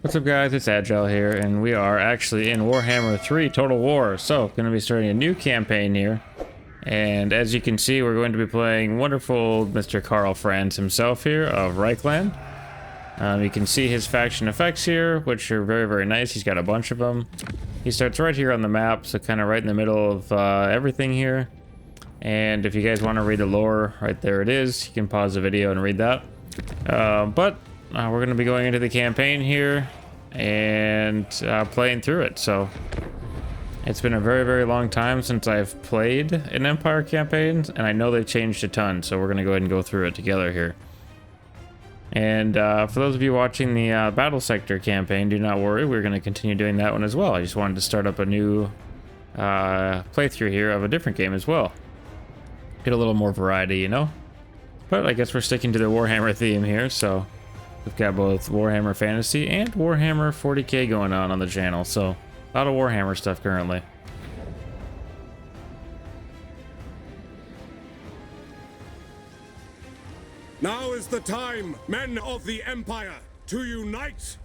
What's up guys, it's Agile here, and we are actually in Warhammer 3 Total War. So, going to be starting a new campaign here. And as you can see, we're going to be playing wonderful Mr. Karl Franz himself here of Reichland. You can see his faction effects here, which are very, very nice. He's got a bunch of them. He starts right here on the map, so kind of right in the middle of everything here. And if you guys want to read the lore, right there it is. You can pause the video and read that. We're going to be going into the campaign here and playing through it. So it's been a very, very long time since I've played an Empire campaign, and I know they've changed a ton. So we're going to go ahead and go through it together here. And for those of you watching the Battle Sector campaign, do not worry, we're going to continue doing that one as well. I just wanted to start up a new playthrough here of a different game as well. Get a little more variety, you know? But I guess we're sticking to the Warhammer theme here, so we've got both Warhammer Fantasy and Warhammer 40k going on the channel, so a lot of Warhammer stuff currently. Now is the time, men of the Empire, to unite!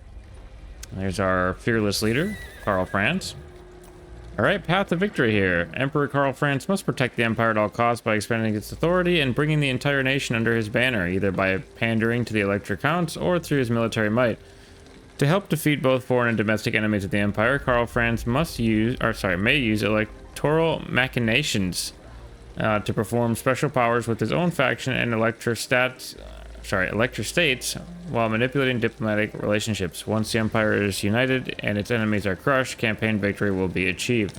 There's our fearless leader, Karl Franz. Alright, path to victory here. Emperor Karl Franz must protect the Empire at all costs by expanding its authority and bringing the entire nation under his banner, either by pandering to the Elector Counts or through his military might. To help defeat both foreign and domestic enemies of the Empire, Karl Franz may use electoral machinations to perform special powers with his own faction and elector states while manipulating diplomatic relationships. Once the Empire is united and its enemies are crushed, campaign victory will be achieved.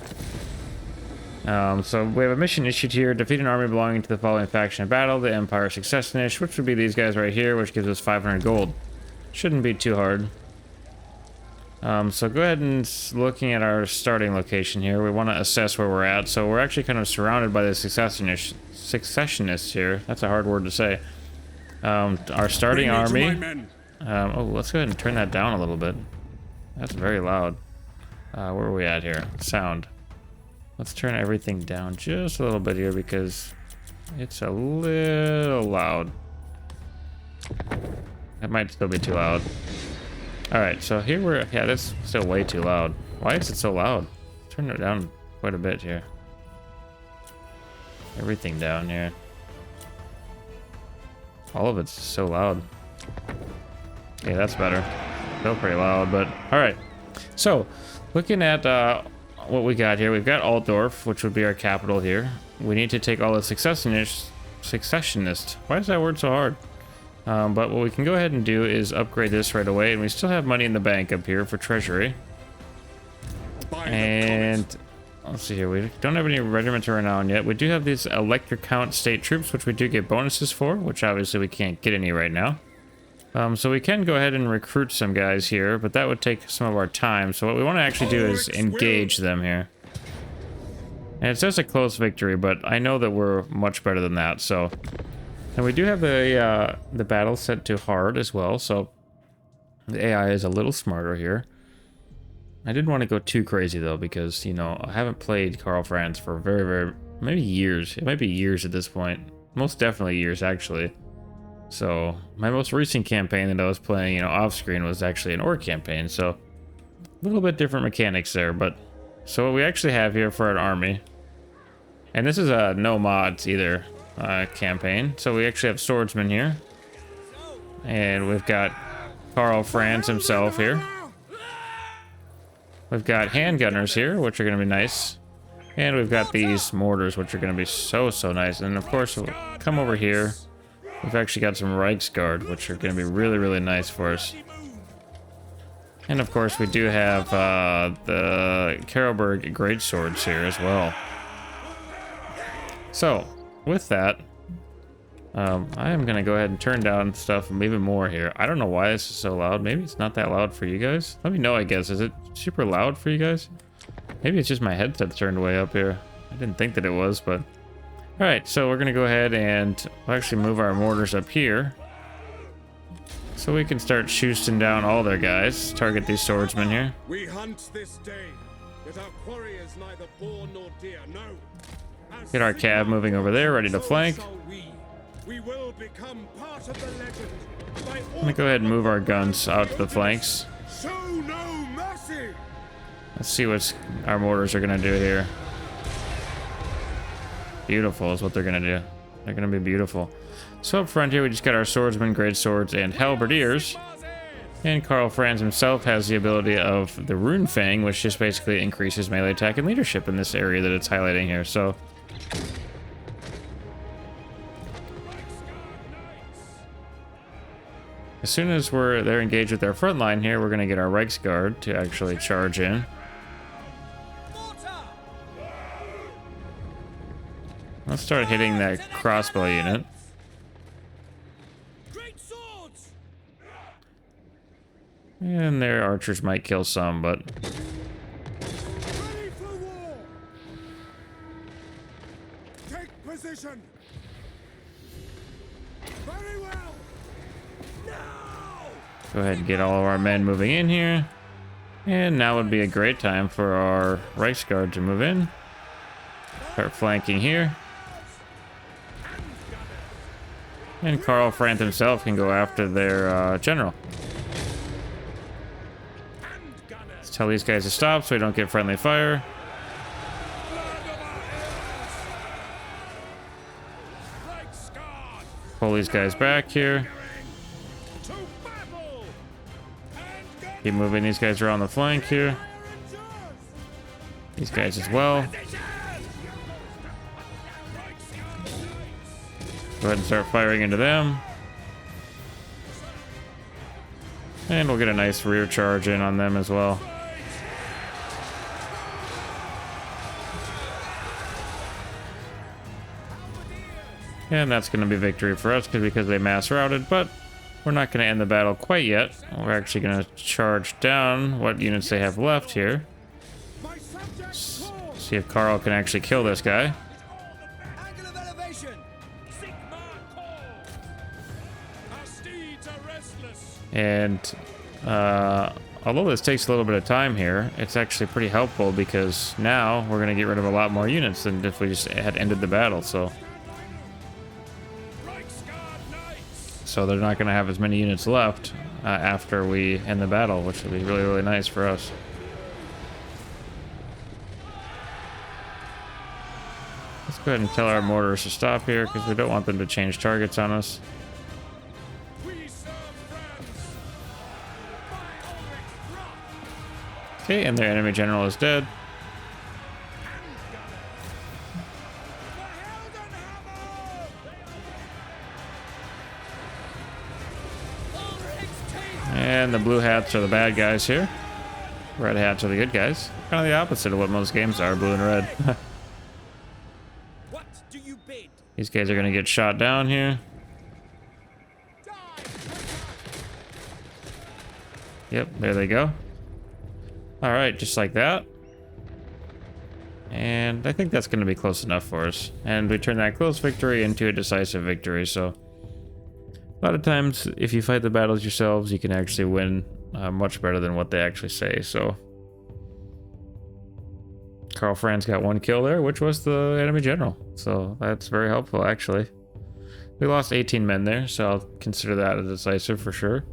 So we have a mission issued here: defeat an army belonging to the following faction in battle, the Empire Successionists, which would be these guys right here, which gives us 500 gold. Shouldn't be too hard. So go ahead and looking at our starting location here, we want to assess where we're at. So we're actually kind of surrounded by the successionists here. That's a hard word to say. Our starting army. Let's go ahead and turn that down a little bit. That's very loud. Where are we at here? Sound. Let's turn everything down just a little bit here because it's a little loud. That might still be too loud. Alright, so here yeah, that's still way too loud. Why is it so loud? Turn it down quite a bit here. Everything down here. All of it's so loud. Yeah, that's better. Still pretty loud, but alright. So, looking at what we got here, we've got Altdorf, which would be our capital here. We need to take all the successionists. Why is that word so hard? But what we can go ahead and do is upgrade this right away, and we still have money in the bank up here for treasury. And let's see here, we don't have any regiments renowned yet. We do have these Elector Count state troops, which we do get bonuses for, which obviously we can't get any right now. So we can go ahead and recruit some guys here, but that would take some of our time. So what we want to actually do is engage them here. And it says a close victory, but I know that we're much better than that, so... And we do have the battle set to hard as well, so the AI is a little smarter here. I didn't want to go too crazy though, because, you know, I haven't played Karl Franz for maybe years. It might be years at this point. Most definitely years, actually. So my most recent campaign that I was playing, you know, off screen was actually an orc campaign, so a little bit different mechanics there. But so what we actually have here for an army, and this is a no mods either. Campaign. So we actually have swordsmen here, and we've got Karl Franz himself here. We've got handgunners here, which are going to be nice, and we've got these mortars, which are going to be so nice. And of course, we'll come over here. We've actually got some Reichsguard, which are going to be really nice for us. And of course, we do have the Karlberg greatswords here as well. So with that, I am gonna go ahead and turn down stuff even more here. I don't know why this is so loud. Maybe it's not that loud for you guys. Let me know, I guess. Is it super loud for you guys? Maybe it's just my headset turned way up here. I didn't think that it was, but... Alright, so we're gonna go ahead and we'll actually move our mortars up here, so we can start shooting down all their guys. Target these swordsmen here. We hunt this day, yet our quarry is neither boar nor deer, no. Get our cab moving over there, ready to flank. We will become part of the legend. I'm gonna go ahead and move our guns out to the flanks. Show no mercy. Let's see what our mortars are gonna do here. Beautiful is what they're gonna do. They're gonna be beautiful. So up front here, we just got our swordsmen, great swords, and halberdiers. And Karl Franz himself has the ability of the Rune Fang, which just basically increases melee attack and leadership in this area that it's highlighting here. So as soon as they're engaged with their front line here, we're gonna get our Reichsguard to actually charge in. Let's start hitting that crossbow unit. And their archers might kill some, but Ready for war. Take position. Very well. Now. go ahead and get all of our men moving in here. And now would be a great time for our Reichsguard to move in. Start flanking here. And Karl Franz himself can go after their general. Let's tell these guys to stop so we don't get friendly fire. Pull these guys back here. Keep moving these guys around the flank here. These guys as well. Go ahead and start firing into them. And we'll get a nice rear charge in on them as well. And that's going to be victory for us because they mass routed, but we're not going to end the battle quite yet. We're actually going to charge down what units they have left here. See if Karl can actually kill this guy. And although this takes a little bit of time here, it's actually pretty helpful because now we're going to get rid of a lot more units than if we just had ended the battle. So they're not going to have as many units left after we end the battle, which will be really, really nice for us. Let's go ahead and tell our mortars to stop here because we don't want them to change targets on us. Okay, and their enemy general is dead. And the blue hats are the bad guys here. Red hats are the good guys. Kind of the opposite of what most games are, blue and red. What do you bid? These guys are going to get shot down here. Yep, there they go. All right, just like that. And I think that's going to be close enough for us. And we turn that close victory into a decisive victory. So a lot of times, if you fight the battles yourselves, you can actually win much better than what they actually say. So Karl Franz got one kill there, which was the enemy general. So that's very helpful, actually. We lost 18 men there, so I'll consider that a decisive for sure.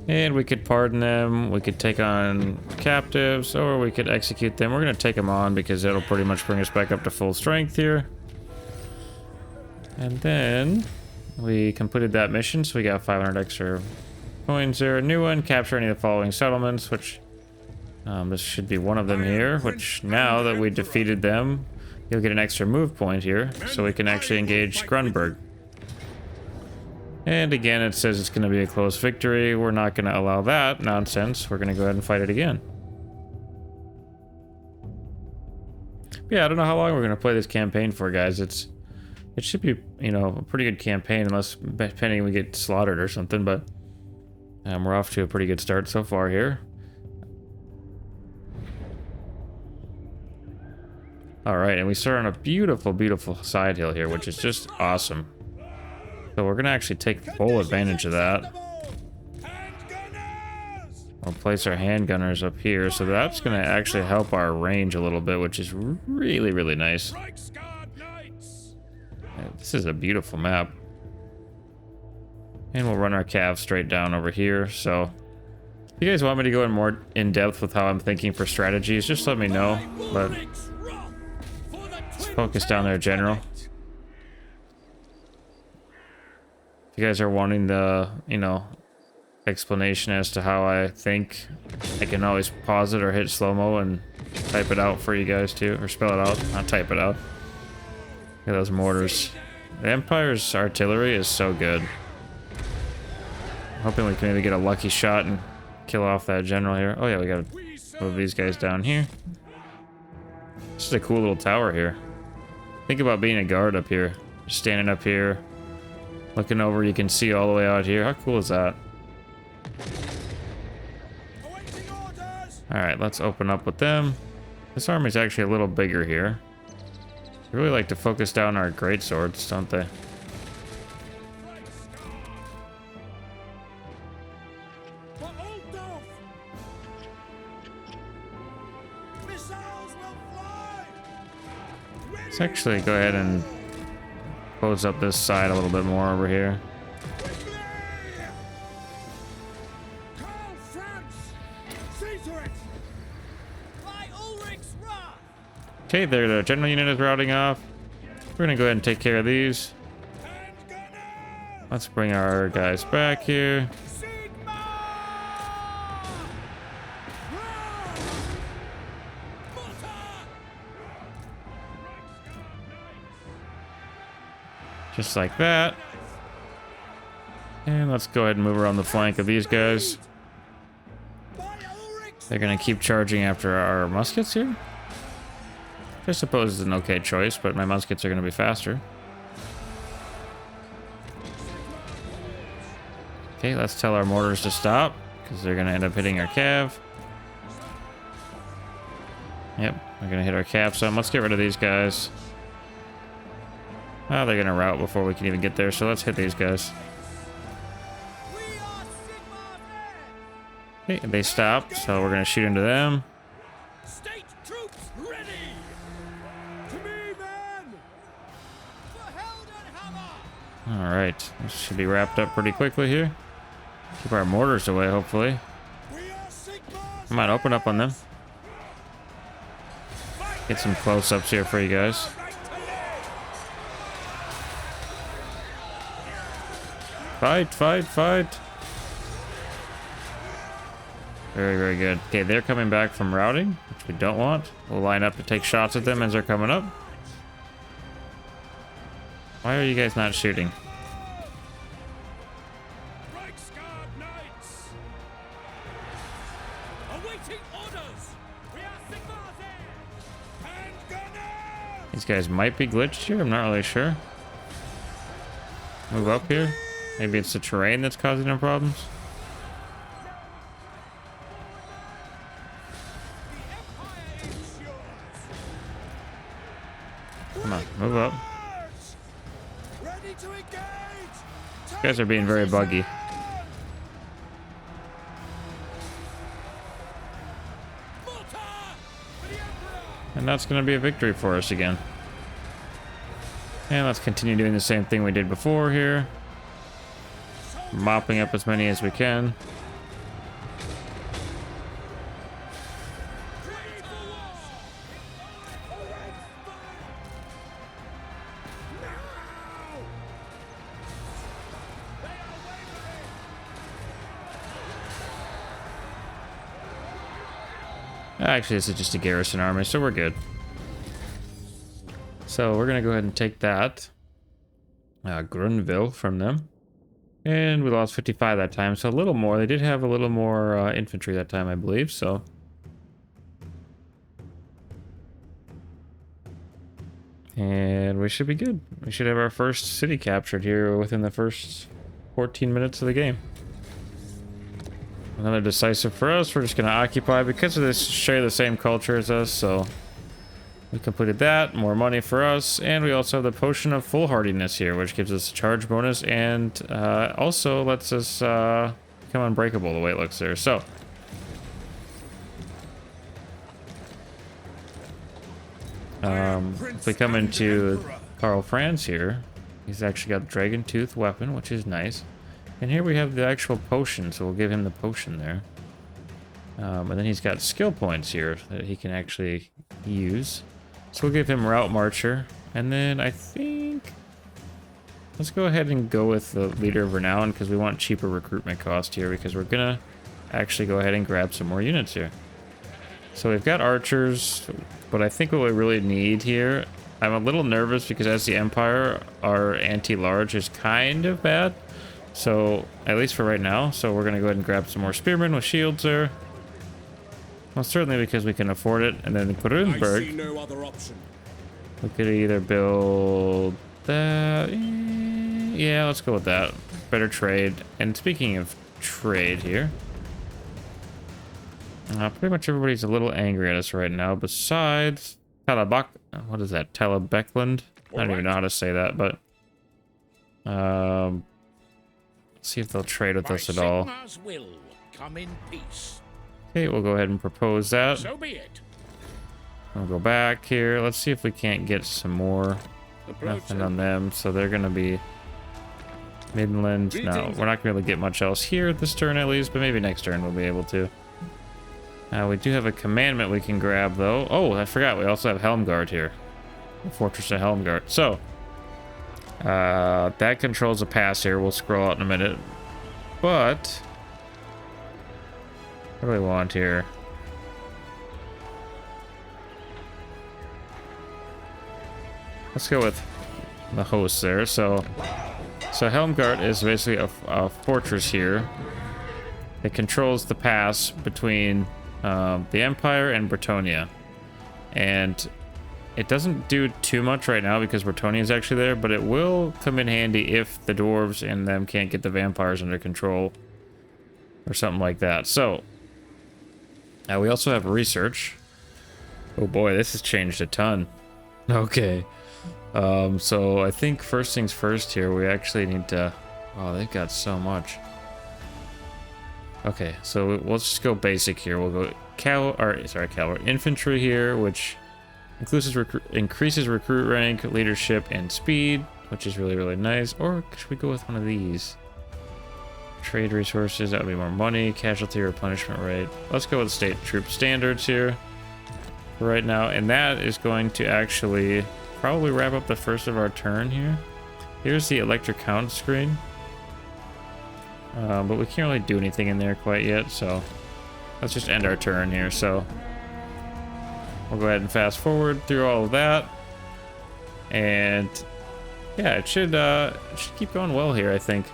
And we could pardon them, we could take on captives, or we could execute them. We're going to take them on because it'll pretty much bring us back up to full strength here. And then we completed that mission, so we got 500 extra coins there. A new one, capture any of the following settlements, which this should be one of them here, which now that we defeated them, you'll get an extra move point here, so we can actually engage Grunberg. And again, it says it's going to be a close victory. We're not going to allow that nonsense. We're going to go ahead and fight it again. Yeah, I don't know how long we're going to play this campaign for, guys. It should be, you know, a pretty good campaign, unless depending we get slaughtered or something. But we're off to a pretty good start so far here. All right, and we start on a beautiful, beautiful side hill here, which is just awesome. So we're going to actually take full advantage of that. We'll place our handgunners up here, so that's going to actually help our range a little bit, which is really, really nice. This is a beautiful map. And we'll run our cav straight down over here. So if you guys want me to go in more in depth with how I'm thinking for strategies, just let me know. But let's focus down there, General. If you guys are wanting the, you know, explanation as to how I think, I can always pause it or hit slow-mo and type it out for you guys too, or spell it out, not type it out. Look at those mortars. The Empire's artillery is so good. I'm hoping we can maybe get a lucky shot and kill off that general here. Oh yeah, we gotta move these guys down here. This is a cool little tower here. Think about being a guard up here. Just standing up here, looking over, you can see all the way out here. How cool is that? Alright, let's open up with them. This army's actually a little bigger here. They really like to focus down our greatswords, don't they? Let's actually go ahead and close up this side a little bit more over here. Karl Franz, see to it. Okay, there, the general unit is routing off. We're gonna go ahead and take care of these. Let's bring our guys back here. Just like that. And let's go ahead and move around the flank of these guys. They're gonna keep charging after our muskets here. I suppose it's an okay choice, but my muskets are gonna be faster. Okay, let's tell our mortars to stop, because they're gonna end up hitting our cav. Yep, they're gonna hit our cav some. Let's get rid of these guys. Oh, they're gonna rout before we can even get there, so let's hit these guys. Okay, they stopped, so we're gonna shoot into them. State troops ready. To me, men. All right, this should be wrapped up pretty quickly here. Keep our mortars away, hopefully. Come on, open up on them. Get some close-ups here for you guys. Fight, fight, fight. Very, very good. Okay, they're coming back from routing, which we don't want. We'll line up to take shots at them as they're coming up. Why are you guys not shooting? These guys might be glitched here, I'm not really sure. Move up here. Maybe it's the terrain that's causing them problems. Come on, move up. These guys are being very buggy. And that's going to be a victory for us again. And let's continue doing the same thing we did before here. Mopping up as many as we can. Actually, this is just a garrison army, so we're good. So we're gonna go ahead and take that Grunville from them, and we lost 55 that time, so a little more. They did have a little more infantry that time, I believe. So and we should be good. We should have our first city captured here within the first 14 minutes of the game. Another decisive for us. We're just going to occupy because of this, share the same culture as us. So we completed that. More money for us. And we also have the potion of foolhardiness here, which gives us a charge bonus and also lets us become unbreakable the way it looks there. So if we come into Karl Franz here, he's actually got the dragon tooth weapon, which is nice. And here we have the actual potion, so we'll give him the potion there. And then he's got skill points here that he can actually use. So we'll give him Route Marcher. And then I think... let's go ahead and go with the Leader of Renown, because we want cheaper recruitment cost here, because we're going to actually go ahead and grab some more units here. So we've got archers, but I think what we really need here... I'm a little nervous because as the Empire, our anti-large is kind of bad. So, at least for right now. So we're going to go ahead and grab some more spearmen with shields there. Well, certainly because we can afford it. And then I see no other option. we could either build that. Yeah, let's go with that. Better trade. And speaking of trade here. Pretty much everybody's a little angry at us right now. Besides Talabak. What is that? Talabekland? I don't even know how to say that, but... let's see if they'll trade with us at all. Will come in peace. Okay, we'll go ahead and propose that. So be it. We'll go back here. Let's see if we can't get some more. Nothing on them, so they're gonna be Midland. No, we're not gonna be able to get much else here this turn at least, but maybe next turn we'll be able to. We do have a commandment we can grab though. Oh, I forgot, we also have Helmgard here. The Fortress of Helmgard. So, that controls a pass here. We'll scroll out in a minute. But, what do we want here? Let's go with the host there. So Helmgard is basically a fortress here. It controls the pass between the Empire and Bretonia. And it doesn't do too much right now because Bretonia is actually there, but it will come in handy if the dwarves and them can't get the vampires under control or something like that. So, we also have research. Oh boy, this has changed a ton. Okay. So I think first things first here, we actually need to... oh, they've got so much. Okay, so let's just go basic here. We'll go cavalry, infantry here, which increases recruit rank, leadership, and speed, which is really, really nice. Or should we go with one of these? Trade resources, that would be more money. Casualty replenishment rate. Let's go with state troop standards here for right now, and that is going to actually probably wrap up the first of our turn here. Here's the electric count screen. But we can't really do anything in there quite yet, so let's just end our turn here. So we'll go ahead and fast forward through all of that, and yeah, it should keep going well here, I think.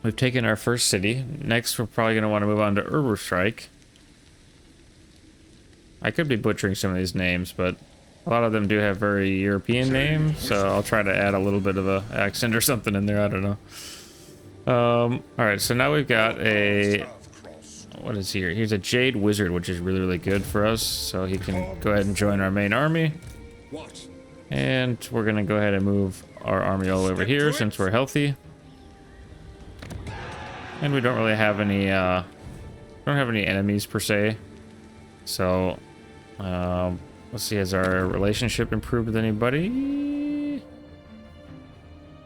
We've taken our first city. Next, we're probably going to want to move on to Urberstrike. I could be butchering some of these names, but a lot of them do have very European names, so I'll try to add a little bit of a accent or something in there. I don't know. Alright, so now we've got a... what is here? Here's a Jade Wizard, which is really, really good for us. So he can go ahead and join our main army. And we're going to go ahead and move our army all over here since we're healthy. And we don't really have any, don't have any enemies per se. So, let's see, has our relationship improved with anybody?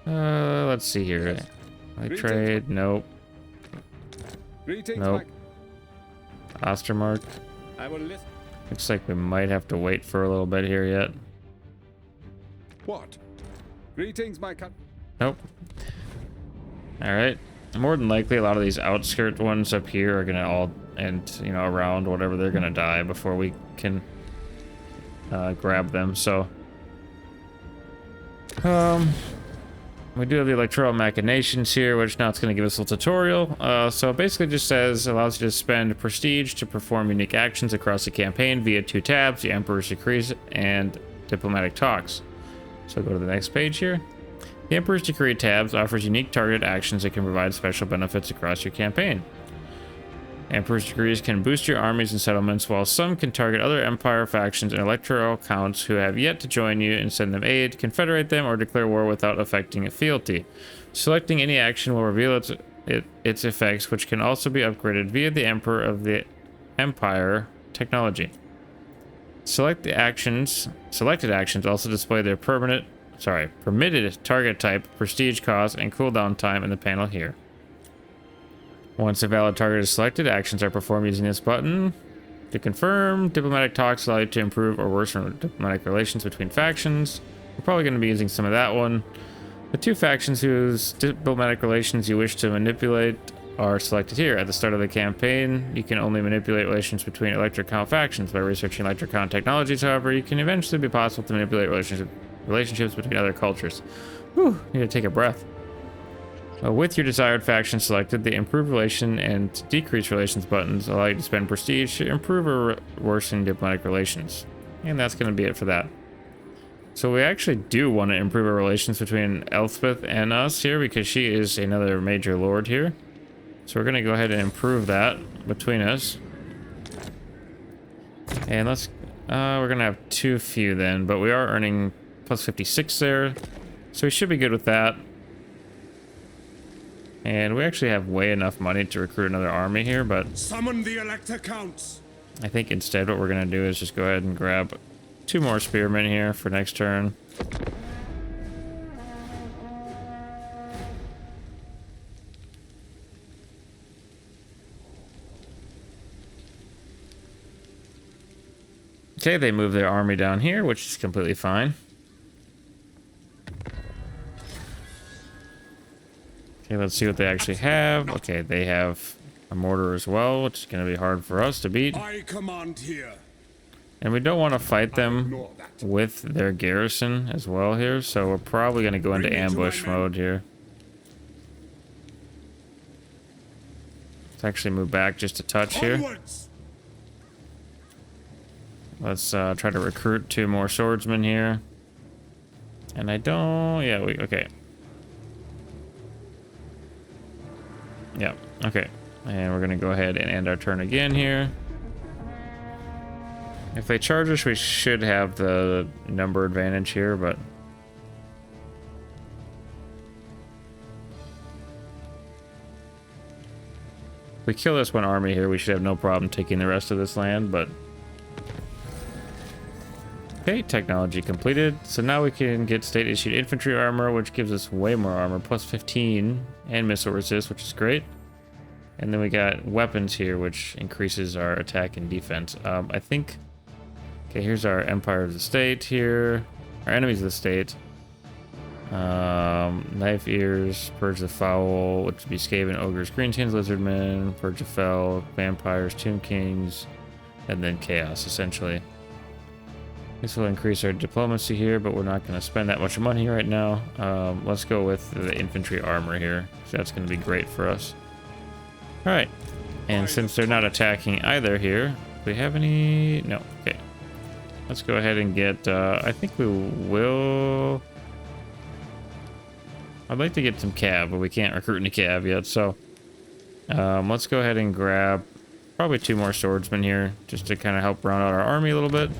Let's see here. I trade, nope. Nope. Ostermark. Looks like we might have to wait for a little bit here yet. What? Greetings, my cut. Nope. Alright. More than likely, a lot of these outskirt ones up here are gonna all, and you know, around whatever, they're gonna die before we can grab them. So we do have the electoral machinations here, which now it's going to give us a little tutorial. So it basically just says allows you to spend prestige to perform unique actions across the campaign via 2 tabs: the Emperor's Decrees and Diplomatic Talks. So go to the next page here. The Emperor's Decree tabs offers unique targeted actions that can provide special benefits across your campaign. Emperor's Decrees can boost your armies and settlements, while some can target other Empire factions and electoral counts who have yet to join you and send them aid, confederate them, or declare war without affecting fealty. Selecting any action will reveal its effects, which can also be upgraded via the Emperor of the Empire technology. Selected actions also display their permanent permitted target type, prestige cost, and cooldown time in the panel here. Once a valid target is selected, actions are performed using this button. To confirm, diplomatic talks allow you to improve or worsen diplomatic relations between factions. We're probably going to be using some of that one. The two factions whose diplomatic relations you wish to manipulate are selected here. At the start of the campaign, you can only manipulate relations between Electrocon factions. By researching Electrocon technologies, however, you can eventually be possible to manipulate relationships between other cultures. Whew, need to take a breath. With your desired faction selected, the improve relation and decrease relations buttons allow you to spend prestige to improve or worsen diplomatic relations. And that's going to be it for that. So we actually do want to improve our relations between Elspeth and us here because she is another major lord here. So we're going to go ahead and improve that between us. And let's, we're going to have too few then, but we are earning plus 56 there. So we should be good with that. And we actually have way enough money to recruit another army here, but summon the Elector Counts. I think instead what we're going to do is just go ahead and grab 2 more spearmen here for next turn. Okay, they move their army down here, which is completely fine. Okay, let's see what they actually have. Okay, they have a mortar as well, which is going to be hard for us to beat. I command here. And we don't want to fight them with their garrison as well here, so we're probably going to go into ambush mode here. Let's actually move back just a touch here. Let's try to recruit 2 more swordsmen here. And I don't... yeah, okay. Yeah, okay. And we're going to go ahead and end our turn again here. If they charge us, we should have the number advantage here, but... if we kill this one army here, we should have no problem taking the rest of this land, but... okay, technology completed. So now we can get state-issued infantry armor, which gives us way more armor, plus 15, and missile resist, which is great. And then we got weapons here, which increases our attack and defense. I think... okay, here's our Empire of the State here. Our enemies of the state. Knife Ears, Purge the Foul, which would be Skaven, Ogres, Green Tins, Lizardmen, Purge the Fell, Vampires, Tomb Kings, and then Chaos, essentially. This will increase our diplomacy here, but we're not going to spend that much money right now. Let's go with the infantry armor here. So that's going to be great for us. Alright. And since they're not attacking either here, do we have any... no. Okay. Let's go ahead and get... I think we will... I'd like to get some cav, but we can't recruit any cav yet, so... let's go ahead and grab probably 2 more swordsmen here, just to kind of help round out our army a little bit.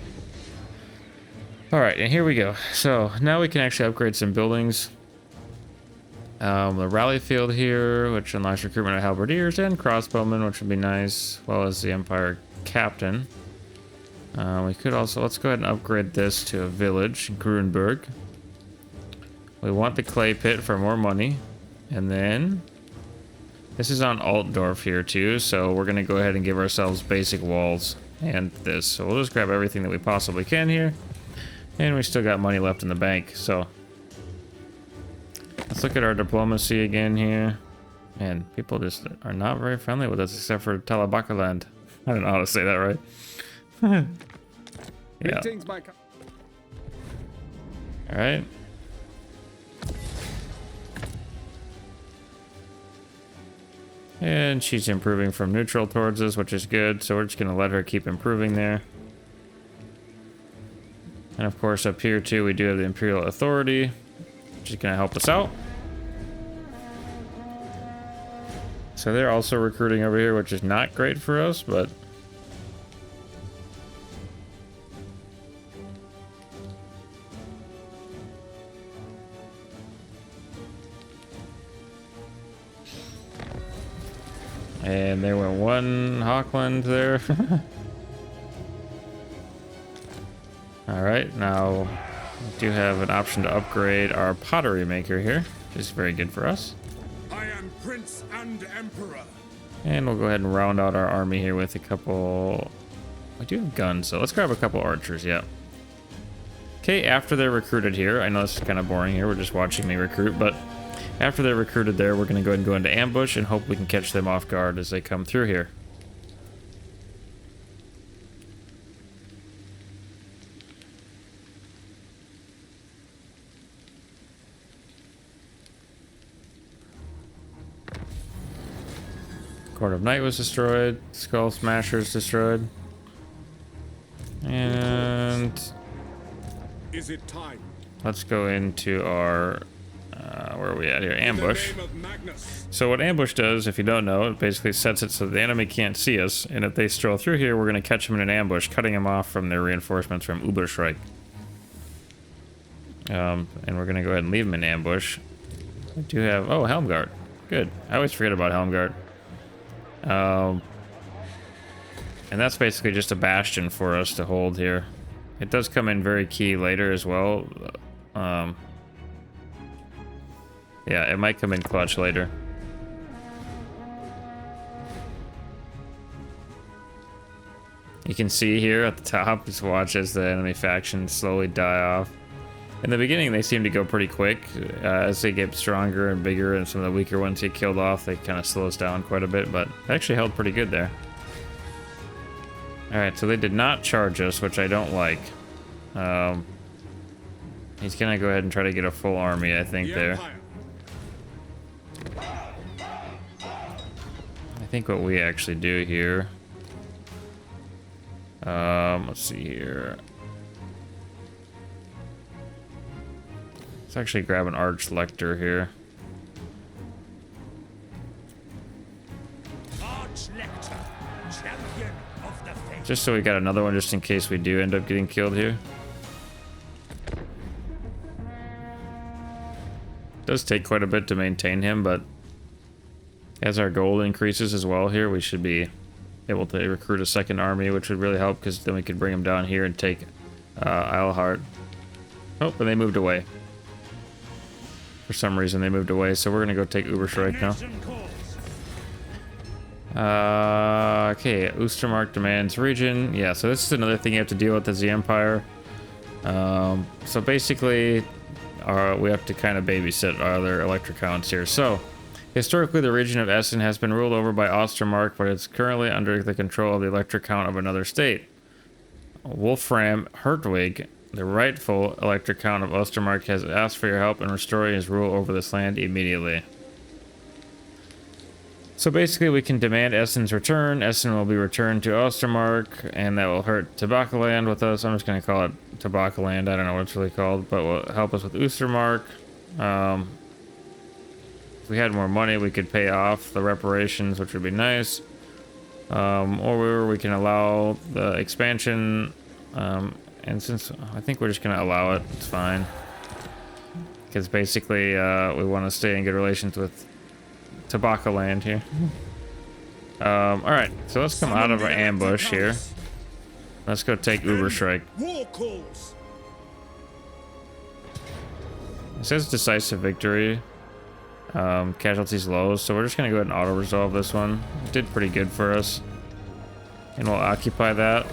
Alright, and here we go. So, now we can actually upgrade some buildings. The rally field here, which unlocks recruitment of halberdiers and crossbowmen, which would be nice, as well as the Empire Captain. We could also, let's go ahead and upgrade this to a village, Grunberg. We want the clay pit for more money. And then, this is on Altdorf here too, so we're going to go ahead and give ourselves basic walls and this. So we'll just grab everything that we possibly can here. And we still got money left in the bank, so... let's look at our diplomacy again here. Man, people just are not very friendly with us, except for Talabakaland. I don't know how to say that right. Yeah. Alright. And she's improving from neutral towards us, which is good, so we're just going to let her keep improving there. And of course up here too we do have the Imperial Authority, which is going to help us out. So they're also recruiting over here, which is not great for us, but... and there went one Hawkland there. Alright, now do have an option to upgrade our pottery maker here, which is very good for us. I am Prince and Emperor. And we'll go ahead and round out our army here with a couple... I do have guns, so let's grab a couple archers, yeah. Okay, after they're recruited here, I know this is kind of boring here, we're just watching me recruit, but after they're recruited there, we're going to go ahead and go into ambush and hope we can catch them off guard as they come through here. Court of Night was destroyed. Skull Smasher's destroyed. And Is it time? let's go into our where are we at here? Ambush. In the name of Magnus. So what ambush does, if you don't know, it basically sets it so the enemy can't see us, and if they stroll through here, we're going to catch them in an ambush, cutting them off from their reinforcements from Uberschreik. And we're going to go ahead and leave them in ambush. We do have... Oh, Helmgart. Good. I always forget about Helmgart. And that's basically just a bastion for us to hold here. It does come in very key later as well. Yeah, it might come in clutch later. You can see here at the top, just watch as the enemy factions slowly die off. In the beginning, they seem to go pretty quick. As they get stronger and bigger and some of the weaker ones get killed off, they kind of slow us down quite a bit, but it actually held pretty good there. Alright, so they did not charge us, which I don't like. He's gonna go ahead and try to get a full army, I think, there. I think what we actually do here... let's see here. Let's actually grab an Arch Lector here. Just so we got another one just in case we do end up getting killed here. Does take quite a bit to maintain him, but as our gold increases as well here, we should be able to recruit a second army, which would really help because then we could bring them down here and take Eilhart. Oh, and they moved away. For some reason they moved away, so we're gonna go take Uberschreik now. Okay, Oostermark demands region. Yeah, so this is another thing you have to deal with as the Empire. So basically, we have to kind of babysit our other electric counts here. So, historically, the region of Essen has been ruled over by Ostermark, but it's currently under the control of the electric count of another state. Wolfram Hertwig, the rightful electric count of Ostermark, has asked for your help in restoring his rule over this land immediately. So basically, we can demand Essen's return. Essen will be returned to Ostermark, and that will hurt Tabakaland with us. I'm just going to call it Tabakaland. I don't know what it's really called, but will help us with Oostermark. If we had more money, we could pay off the reparations, which would be nice. Or we can allow the expansion. And since I think we're just going to allow it, it's fine. Because basically, we want to stay in good relations with Tabakaland here. Alright, so let's come out of our ambush here. Let's go take Uberschreik. War calls. It says decisive victory. Casualties low, so we're just gonna go ahead and auto-resolve this one. It did pretty good for us. And we'll occupy that.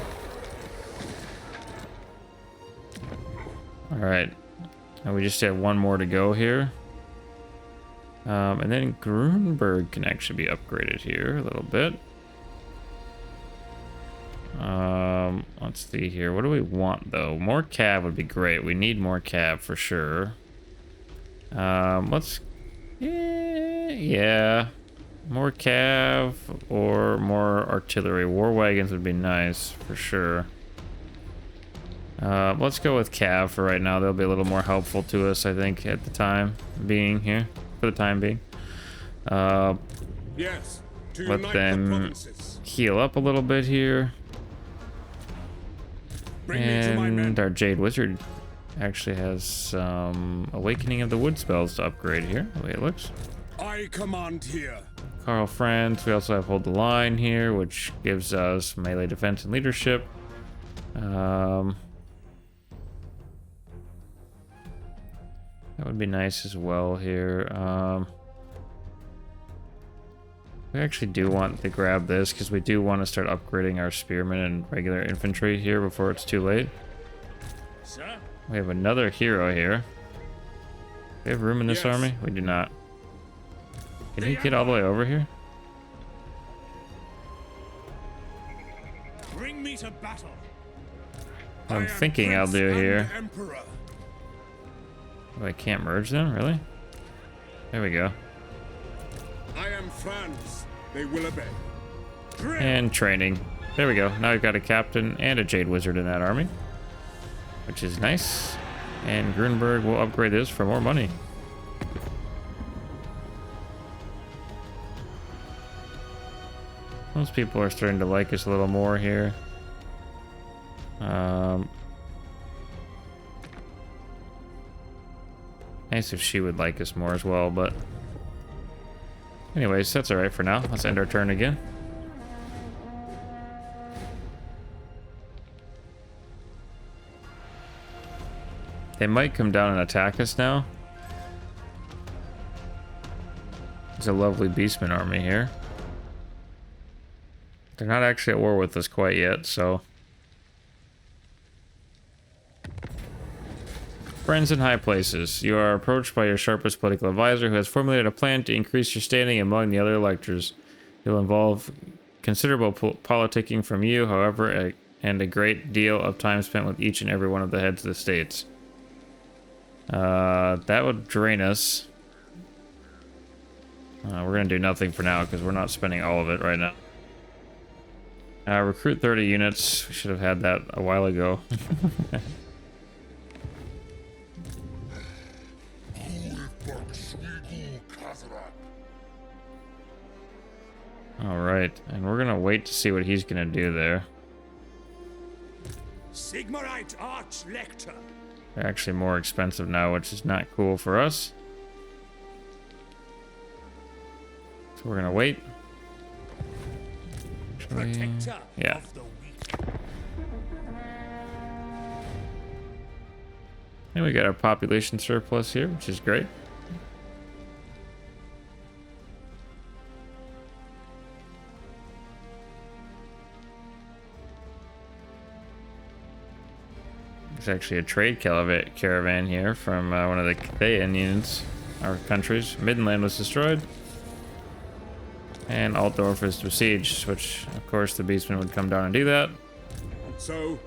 Alright. And we just have one more to go here. And then Grunberg can actually be upgraded here a little bit. Let's see here. What do we want, though? More cav would be great. We need more cav for sure. Yeah. More cav or more artillery. War wagons would be nice for sure. Let's go with cav for right now. They'll be a little more helpful to us, I think, at the time being here. For the time being. Yes, to Let unite them the provinces. heal up a little bit here. Bring me to my men. And our Jade Wizard actually has some Awakening of the Wood spells to upgrade here, the way it looks. I command here. Karl Franz, we also have Hold the Line here, which gives us melee defense and leadership. That would be nice as well here. We actually do want to grab this because we do want to start upgrading our spearmen and regular infantry here before it's too late. Sir? We have another hero here. Do we have room in this army? We do not. Can he get all the way over here? Bring me to battle. What I'm thinking I'll do here. Oh, I can't merge them? Really? There we go. I am Franz. They will obey. And training. There we go. Now we've got a captain and a Jade Wizard in that army, which is nice. And Grunberg will upgrade this for more money. Most people are starting to like us a little more here. Nice if she would like us more as well, but anyways, that's alright for now. Let's end our turn again. They might come down and attack us now. There's a lovely Beastman army here. They're not actually at war with us quite yet, so. Friends in high places. You are approached by your sharpest political advisor who has formulated a plan to increase your standing among the other electors. It will involve considerable politicking from you, however, and a great deal of time spent with each and every one of the heads of the states. That would drain us. We're going to do nothing for now because we're not spending all of it right now. Recruit 30 units. We should have had that a while ago. Alright, and we're gonna wait to see what he's gonna do there. Sigmarite Archlector. They're actually more expensive now, which is not cool for us. So we're gonna wait. Protector Yeah. of the weak. And we got our population surplus here, which is great. There's actually a trade caravan here from one of the Indians, our countries. Midland was destroyed. And Altdorf is besieged, which, of course, the Beastmen would come down and do that. So,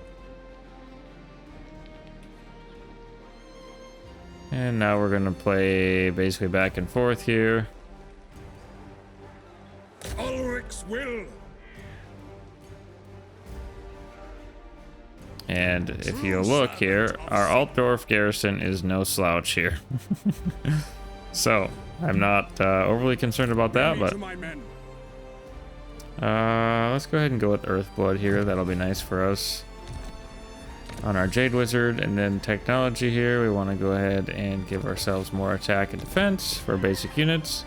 and now we're going to play basically back and forth here. Ulrich's will. And if you look here, our Altdorf garrison is no slouch here. So, I'm not overly concerned about that, but let's go ahead and go with Earthblood here. That'll be nice for us. On our Jade Wizard, and then technology here, we want to go ahead and give ourselves more attack and defense for basic units.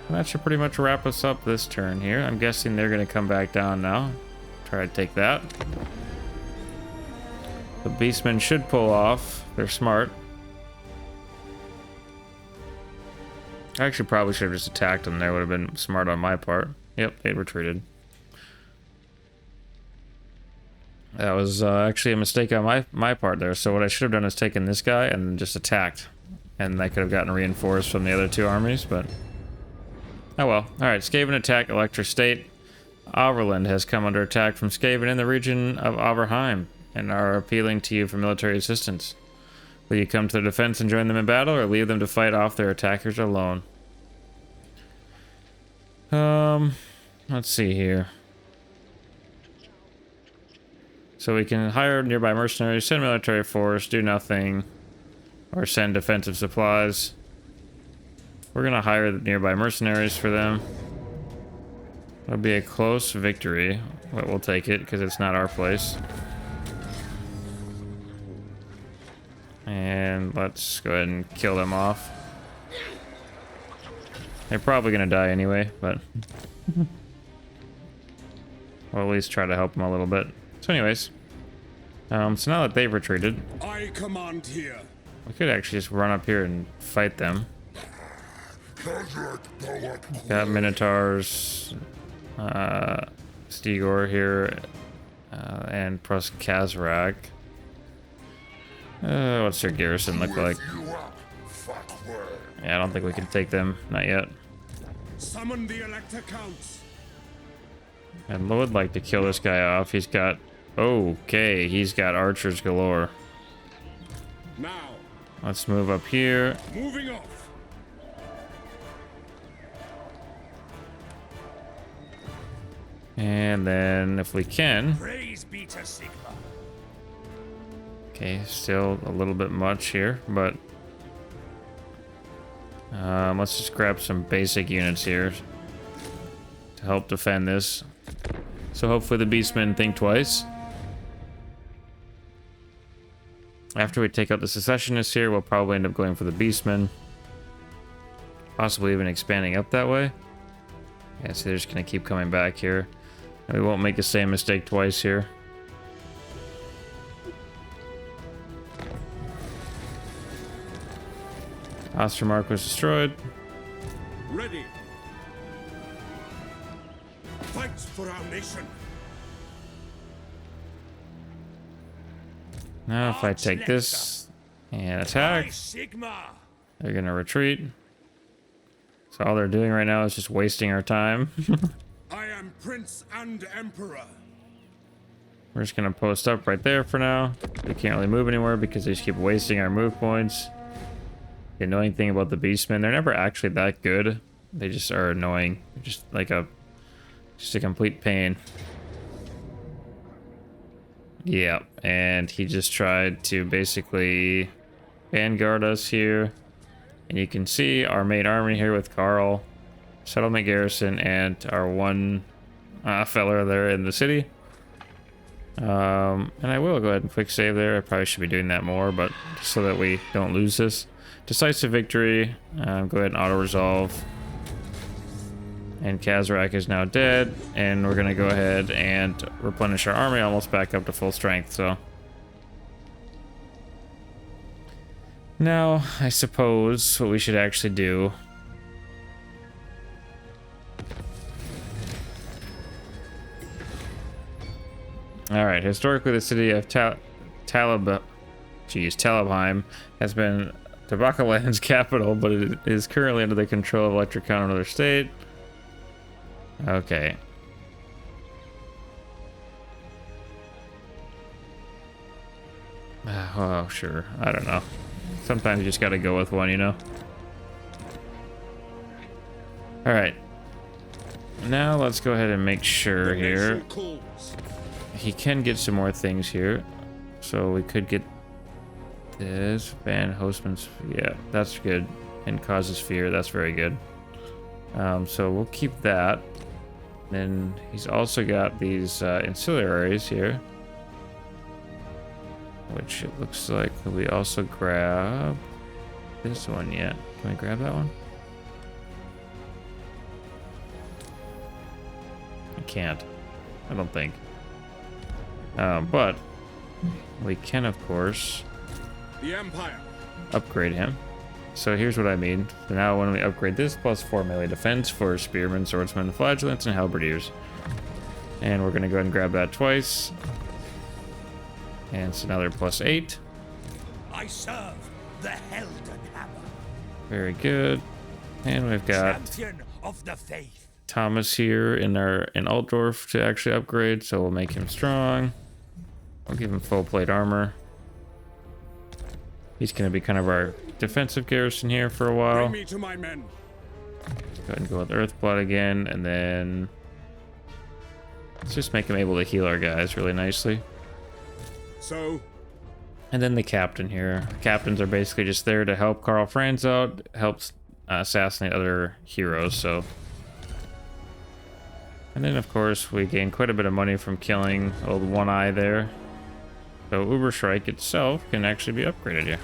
And that should pretty much wrap us up this turn here. I'm guessing they're going to come back down now. Try to take that. The Beastmen should pull off. They're smart. I actually probably should have just attacked them. That would have been smart on my part. Yep, they retreated. That was actually a mistake on my part there. So what I should have done is taken this guy and just attacked. And I could have gotten reinforced from the other two armies, but... oh well. Alright, Skaven attack Electra State. Overland has come under attack from Skaven in the region of Overheim and are appealing to you for military assistance. Will you come to their defense and join them in battle, or leave them to fight off their attackers alone? Let's see here. So we can hire nearby mercenaries, send military force, do nothing, or send defensive supplies. We're gonna hire the nearby mercenaries for them. It'll be a close victory, but we'll take it because it's not our place. And let's go ahead and kill them off. They're probably gonna die anyway, but we'll at least try to help them a little bit. So anyways, so now that they've retreated, I command here. We could actually just run up here and fight them. Got Minotaurs, Stigor here, and plus Kazrak. What's their garrison look like? Yeah, I don't think we can take them. Not yet. Summon the Elector Counts. I would like to kill this guy off. He's got... Okay, he's got archers galore. Now, Let's move up here. moving off. And then, if we can... Praise be to Sigma. Okay, still a little bit much here, but... let's just grab some basic units here to help defend this. So hopefully the beastmen think twice. After we take out the secessionists here, we'll probably end up going for the beastmen. Possibly even expanding up that way. Yeah, so they're just gonna keep coming back here. And we won't make the same mistake twice here. Ostermark was destroyed. Ready. Fight for our nation. Now if I take this and By attack, Sigma. they're gonna retreat. So all they're doing right now is just wasting our time. I am Prince and Emperor. We're just gonna post up right there for now. We can't really move anywhere because they just keep wasting our move points. The annoying thing about the beastmen, they're never actually that good. They just are annoying. They're just like a complete pain. Yeah, and he just tried to basically vanguard us here. And you can see our main army here with Karl, settlement garrison, and our one fella there in the city. And I will go ahead and quick save there. I probably should be doing that more, but just so that we don't lose this. Decisive victory. Go ahead and auto-resolve. And Kazrak is now dead, and we're gonna go ahead and replenish our army almost back up to full strength, so. Now, I suppose what we should actually do Alright, historically the city of Talabheim has been Tabakaland's capital, but it is currently under the control of Electricon, another state. Okay. Oh, sure. I don't know. Sometimes you just gotta go with one, you know? Alright. Now let's go ahead and make sure here. He can get some more things here. So we could get this. Ban Hostman's. Yeah, that's good. And causes fear. That's very good. So we'll keep that. Then he's also got these ancillaries here, which it looks like we also grab this one yet. Can we grab that one? I can't. I don't think. But we can, of course, The Empire. upgrade him. So here's what I mean. So now when we upgrade this, plus 4 melee defense for spearmen, swordsmen, flagellants, and halberdiers. And we're gonna go ahead and grab that twice. And it's another plus 8. I serve the Heldenhammer. Very good. And we've got Champion of the faith. Thomas here in Altdorf to actually upgrade, so we'll make him strong. We'll give him full plate armor. He's gonna be kind of our defensive garrison here for a while. Bring me to my men. Go ahead and go with Earthblood again, and then let's just make him able to heal our guys really nicely. So, And then the captain here. Captains are basically just there to help Karl Franz out, helps assassinate other heroes, so. And then, of course, we gain quite a bit of money from killing old One Eye there. So Uberschreik itself can actually be upgraded here.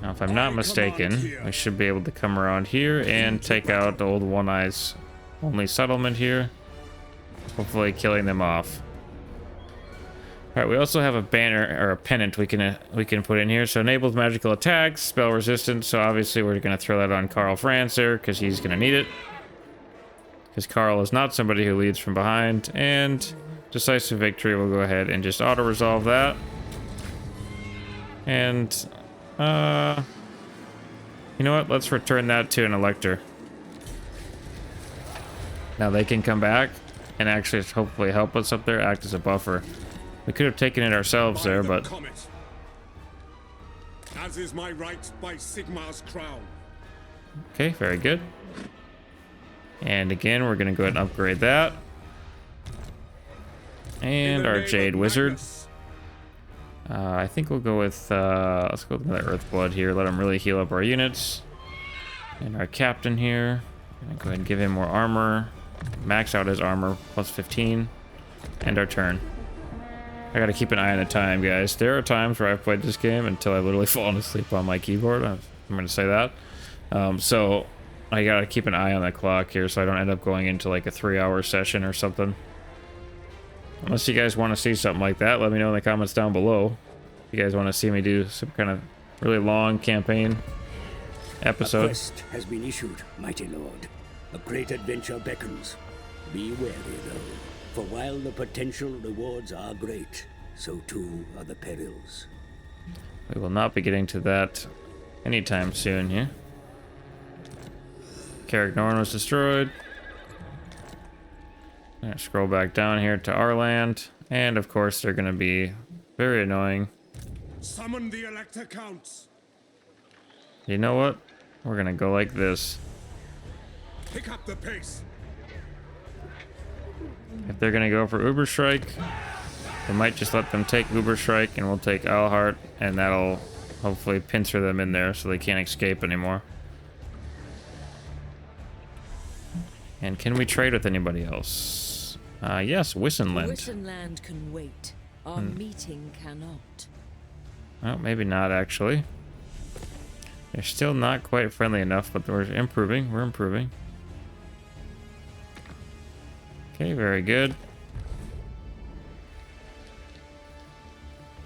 Now, if I'm not mistaken, we should be able to come around here and take out the old One Eye's only settlement here. Hopefully killing them off. Alright, we also have a banner or a pennant we can put in here. So enables magical attacks, spell resistance. So obviously we're gonna throw that on Karl Franz there because he's gonna need it. Because Karl is not somebody who leads from behind. And decisive victory, we'll go ahead and just auto resolve that. And you know what? Let's return that to an elector. Now they can come back and actually hopefully help us up there, act as a buffer. We could have taken it ourselves there, but Comet. As is my right by Sigmar's crown. okay, very good. And again, we're gonna go ahead and upgrade that. And our Jade Wizard. I think we'll go with let's go with another Earthblood here. Let him really heal up our units. And our captain here, gonna go ahead and give him more armor. Max out his armor plus 15. End our turn. I gotta keep an eye on the time, guys. There are times where I've played this game until I've literally fallen asleep on my keyboard. I'm gonna say that. So I gotta keep an eye on the clock here so I don't end up going into like a 3-hour session or something. Unless you guys want to see something like that, let me know in the comments down below. If you guys want to see me do some kind of really long campaign episode. A quest has been issued, mighty lord. A great adventure beckons. Be wary, though, for while the potential rewards are great, so too are the perils. We will not be getting to that anytime soon here. Carrick-Norn was destroyed. I'm gonna scroll back down here to our land, and of course they're gonna be very annoying. Summon the Elector Counts. You know what? We're gonna go like this. Pick up the pace. If they're gonna go for Uberstrike, we might just let them take Uberstrike, and we'll take Alhart, and that'll hopefully pincer them in there so they can't escape anymore. And can we trade with anybody else? Yes, Wissenland. Wissenland can wait. Our meeting cannot. Well, maybe not actually. They're still not quite friendly enough, but we're improving. We're improving. Okay, very good.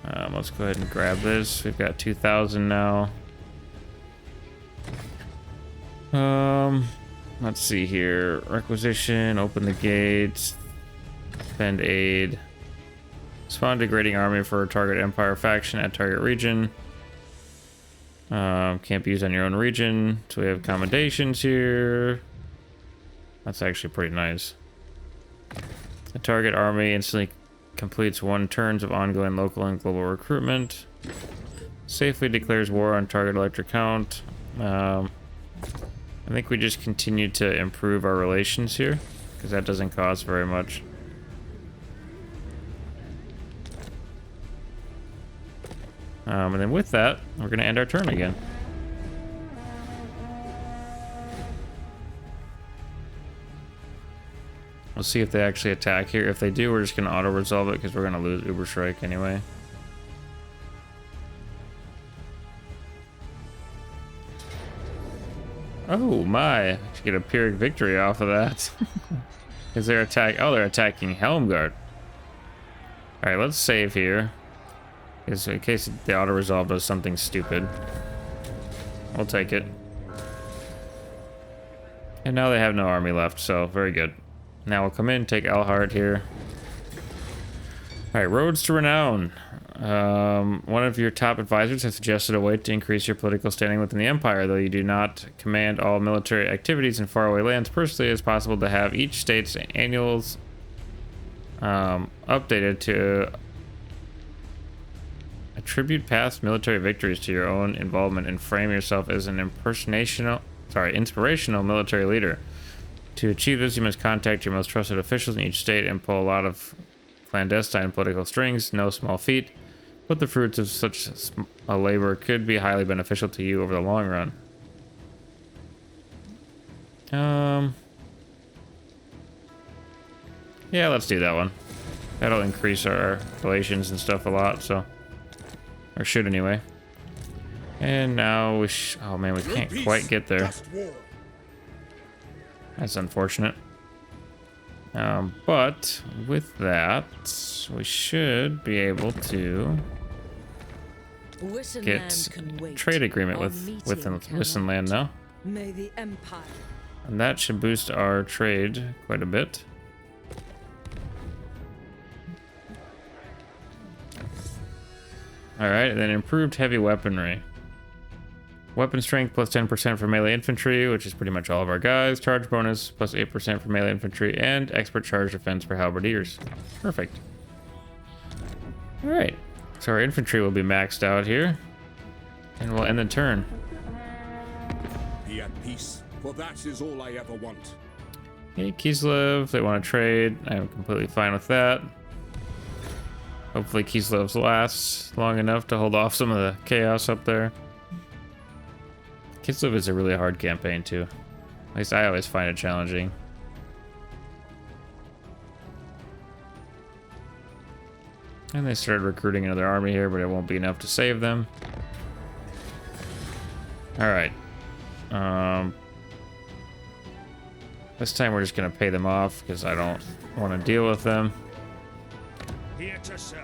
Let's go ahead and grab this. We've got 2,000 now. Let's see here. Requisition, open the gates, spend aid, spawn degrading army for target empire faction at target region. Can't be used on your own region. So we have accommodations here. That's actually pretty nice. The target army instantly completes 1 turns of ongoing local and global recruitment. Safely declares war on target elector count. I think we just continue to improve our relations here, because that doesn't cost very much. And then with that, we're going to end our turn again. We'll see if they actually attack here. If they do, we're just going to auto-resolve it, because we're going to lose Uberstrike anyway. Oh my, I should get a Pyrrhic victory off of that. Is their attack? Oh, they're attacking Helmgard. Alright, let's save here. Because in case the auto-resolve does something stupid. We'll take it. And now they have no army left, so very good. Now we'll come in, take Alhart here. Alright, Roads to Renown. One of your top advisors has suggested a way to increase your political standing within the Empire. Though you do not command all military activities in faraway lands personally, it's possible to have each state's annuals updated to attribute past military victories to your own involvement and frame yourself as an inspirational military leader. To achieve this, you must contact your most trusted officials in each state and pull a lot of clandestine political strings. No small feat, but the fruits of such a labor could be highly beneficial to you over the long run. Yeah, let's do that one. That'll increase our relations and stuff a lot, so. Or should anyway. And now we oh man, we can't quite get there. That's unfortunate. But with that, we should be able to get Wissenland can wait. trade agreement Our with meeting Wissenland cannot. now. May the Empire. And that should boost our trade quite a bit. Alright, and then improved heavy weaponry. Weapon strength plus 10% for melee infantry, which is pretty much all of our guys. Charge bonus plus 8% for melee infantry, and expert charge defense for halberdiers. Perfect. Alright, so our infantry will be maxed out here. And we'll end the turn. Be at peace, for that is all I ever want. Hey, Kislev, they want to trade. I'm completely fine with that. Hopefully Kislev's lasts long enough to hold off some of the chaos up there. Kislev is a really hard campaign too. At least I always find it challenging. And they started recruiting another army here, but it won't be enough to save them. Alright. This time we're just gonna pay them off because I don't want to deal with them. Here to serve.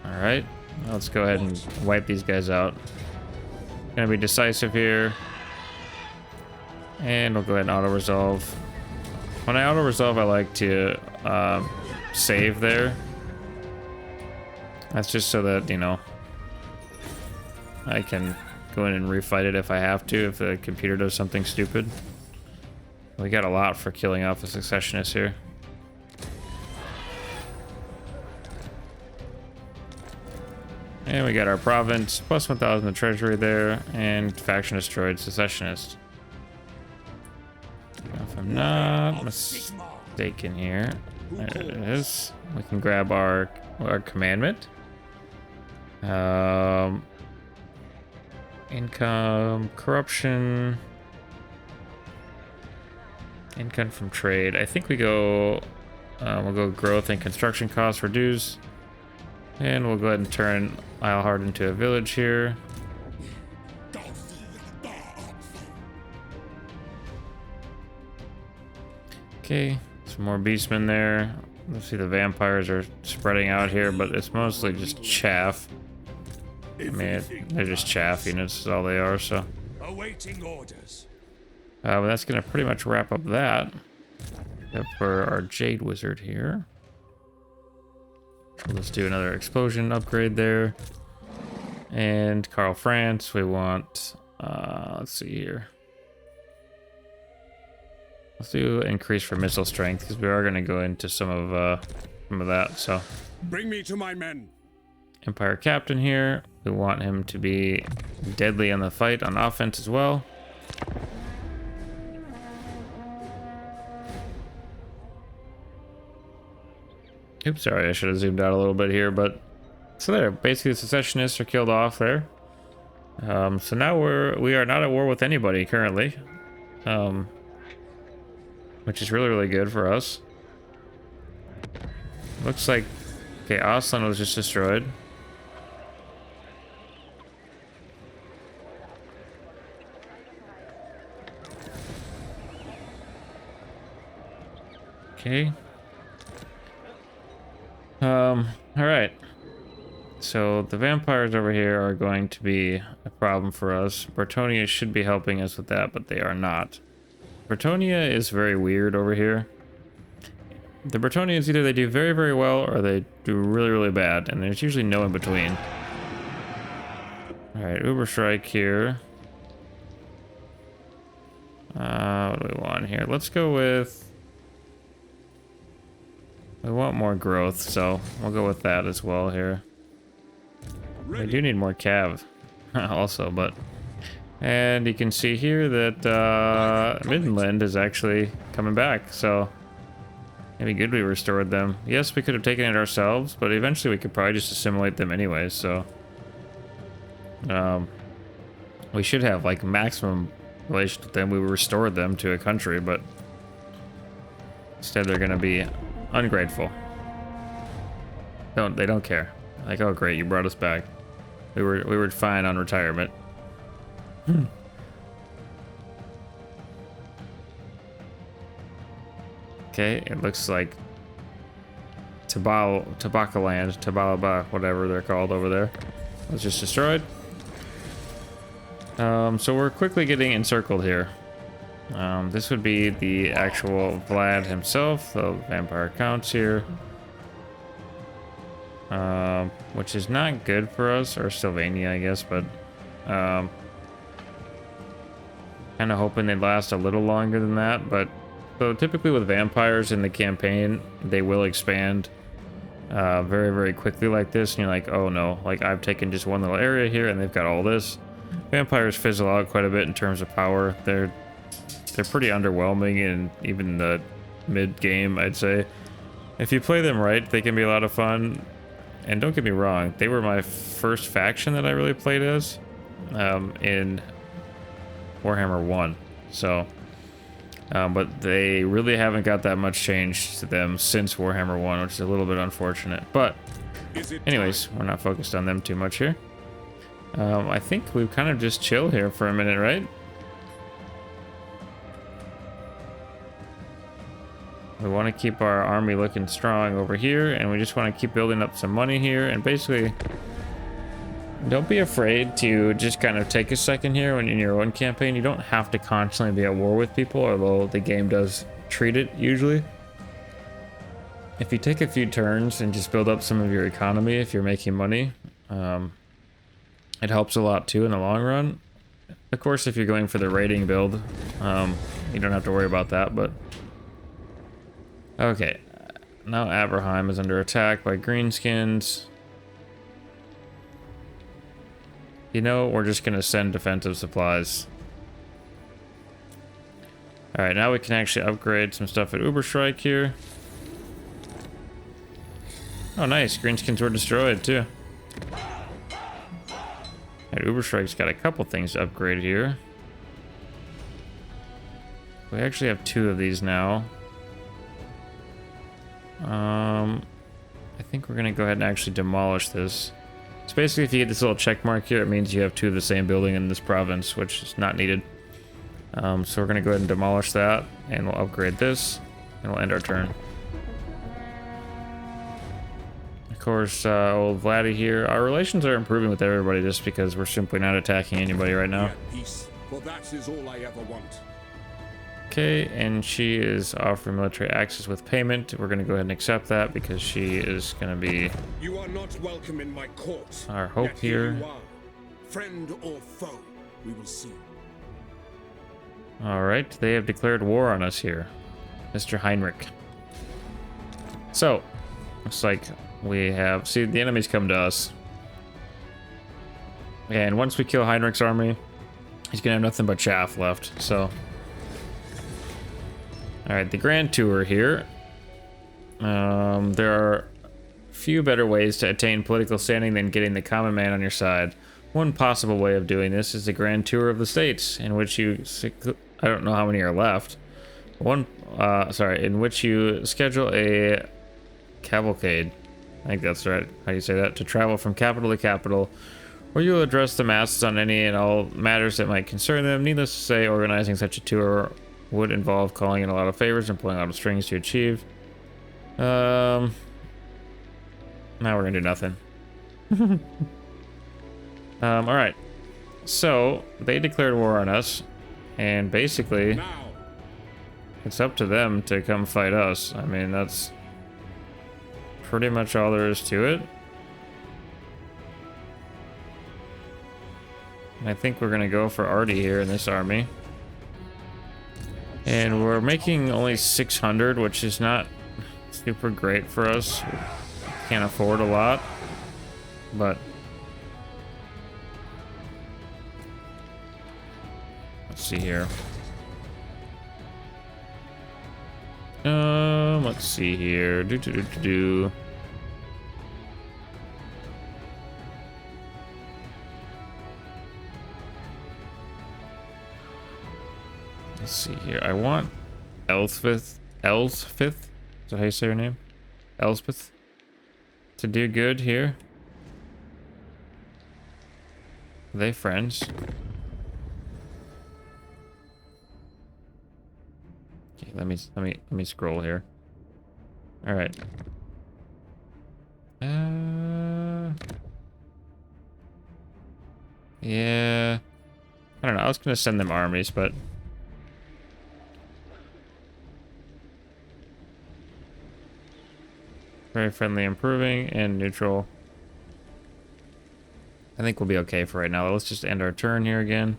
Alright, let's go ahead and wipe these guys out. Gonna be decisive here. And we'll go ahead and auto-resolve. When I auto-resolve, I like to save there. That's just so that, you know, I can go in and refight it if I have to, if the computer does something stupid. We got a lot for killing off a successionist here. And we got our province, plus 1,000 the treasury there, and faction destroyed secessionist. Now, if I'm not mistaken here, there it is. We can grab our commandment. Income, corruption, income from trade. I think we go, we'll go growth and construction costs reduce. And we'll go ahead and turn Islehard into a village here. Okay, some more beastmen there. Let's see, the vampires are spreading out here, but it's mostly just chaff. I mean, they're just chaff units, is all they are, so. Awaiting orders. But that's gonna pretty much wrap up that. Except for our Jade Wizard here. Let's do another explosion upgrade there. And Karl Franz, we want, let's see here. Let's do increase for missile strength, because we are going to go into some of that, so. Bring me to my men. Empire Captain here. We want him to be deadly in the fight on offense as well. Oops, sorry, I should have zoomed out a little bit here, but so there, basically the secessionists are killed off there. So now we are not at war with anybody currently, which is really, really good for us. Looks like, okay, Aslan was just destroyed. Okay. All right. So the vampires over here are going to be a problem for us. Bretonia should be helping us with that, but they are not. Bretonia is very weird over here. The Bretonians, either they do very, very well or they do really, really bad, and there's usually no in between. All right, Uber Strike here. What do we want here? Let's go with... We want more growth, so we'll go with that as well here. We do need more cav also, but... And you can see here that Midland is actually coming back, so... Maybe good we restored them. Yes, we could have taken it ourselves, but eventually we could probably just assimilate them anyways, so... we should have, like, maximum relation with them. We restored them to a country, but... Instead they're gonna be ungrateful. They don't care. Like, oh great, you brought us back. We were fine on retirement. Okay, it looks like Tabakaland, Tabalaba, whatever they're called over there, was just destroyed. So we're quickly getting encircled here. This would be the actual Vlad himself, the vampire counts here. Which is not good for us, or Sylvania, I guess, but kind of hoping they'd last a little longer than that. But so typically with vampires in the campaign, they will expand very, very quickly like this, and you're like, oh no, like I've taken just one little area here and they've got all this. Vampires fizzle out quite a bit in terms of power. They're pretty underwhelming in even the mid game, I'd say. If you play them right, they can be a lot of fun. And don't get me wrong, they were my first faction that I really played as in Warhammer 1. So, but they really haven't got that much change to them since Warhammer 1, which is a little bit unfortunate. But anyways, we're not focused on them too much here. I think we kind of just chill here for a minute, right? We want to keep our army looking strong over here, and we just want to keep building up some money here. And basically, don't be afraid to just kind of take a second here when in your own campaign. You don't have to constantly be at war with people, although the game does treat it usually. If you take a few turns and just build up some of your economy, if you're making money, it helps a lot too in the long run. Of course, if you're going for the raiding build, you don't have to worry about that, but... Okay, now Aberheim is under attack by greenskins. You know, we're just gonna send defensive supplies. Alright, now we can actually upgrade some stuff at Uberstrike here. Oh nice, greenskins were destroyed too. Alright, Uberstrike's got a couple things to upgrade here. We actually have 2 of these now. I think we're gonna go ahead and actually demolish this. So basically, if you get this little check mark here, it means you have 2 of the same building in this province, which is not needed. So we're gonna go ahead and demolish that, and we'll upgrade this, and we'll end our turn. Of course, old Vladdy here. Our relations are improving with everybody just because we're simply not attacking anybody right now. Peace, for that is all I ever want. Okay, and she is offering military access with payment. We're going to go ahead and accept that because she is going to be... You are not welcome in my court. Our hope Yet here. You are. Friend or foe, we will see. Alright, they have declared war on us here. Mr. Heinrich. So, looks like we have... See, the enemies come to us. And once we kill Heinrich's army, he's going to have nothing but chaff left, so... Alright, the Grand Tour here. There are few better ways to attain political standing than getting the common man on your side. One possible way of doing this is the Grand Tour of the States, in which you... I don't know how many are left. In which you schedule a cavalcade. I think that's right. How do you say that? To travel from capital to capital, where you will address the masses on any and all matters that might concern them. Needless to say, organizing such a tour would involve calling in a lot of favors and pulling a lot of strings to achieve. Now we're gonna do nothing. Alright. So, they declared war on us, and basically, Now, it's up to them to come fight us. I mean, that's pretty much all there is to it. I think we're gonna go for Artie here in this army. And we're making only 600, which is not super great for us. We can't afford a lot, but let's see here. Let's see here. Let's see here. I want Elspeth. Is that how you say her name? Elspeth. To do good here. Are they friends? Okay, Let me scroll here. All right. Yeah. I don't know. I was gonna send them armies, but very friendly, improving, and neutral. I think we'll be okay for right now. Let's just end our turn here again.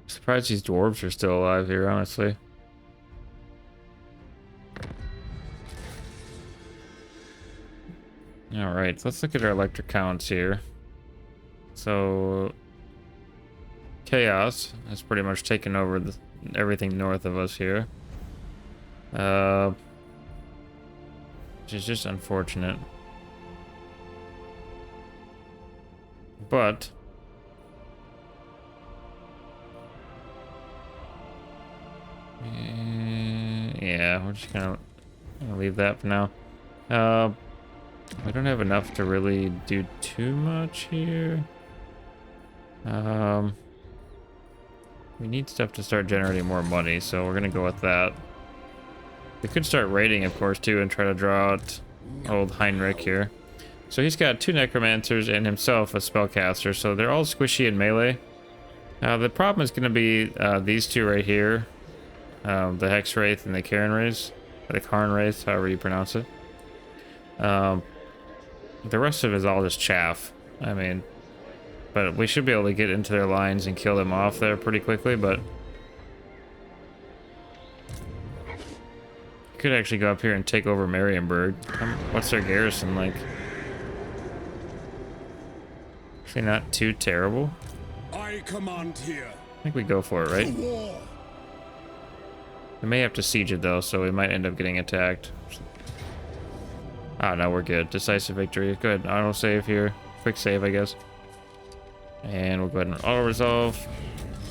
Surprised these dwarves are still alive here, honestly. Alright, let's look at our electric counts here. So, Chaos has pretty much taken over everything north of us here. Which is just unfortunate. But yeah, we're just gonna leave that for now. We don't have enough to really do too much here. We need stuff to start generating more money, so we're gonna go with that. We could start raiding, of course, too, and try to draw out old Heinrich here. So he's got 2 necromancers and himself a spellcaster, so they're all squishy in melee. The problem is gonna be these 2 right here. The Hex Wraith and the Cairn Wraith, or the Karn Wraith, however you pronounce it. The rest of it is all just chaff. I mean, but we should be able to get into their lines and kill them off there pretty quickly, but could actually go up here and take over Marienburg. What's their garrison like? Actually not too terrible. I command here. I think we go for it, right? War. We may have to siege it though, so we might end up getting attacked. Ah, no, we're good. Decisive victory. Go ahead, auto save here. Quick save, I guess. And we'll go ahead and auto resolve.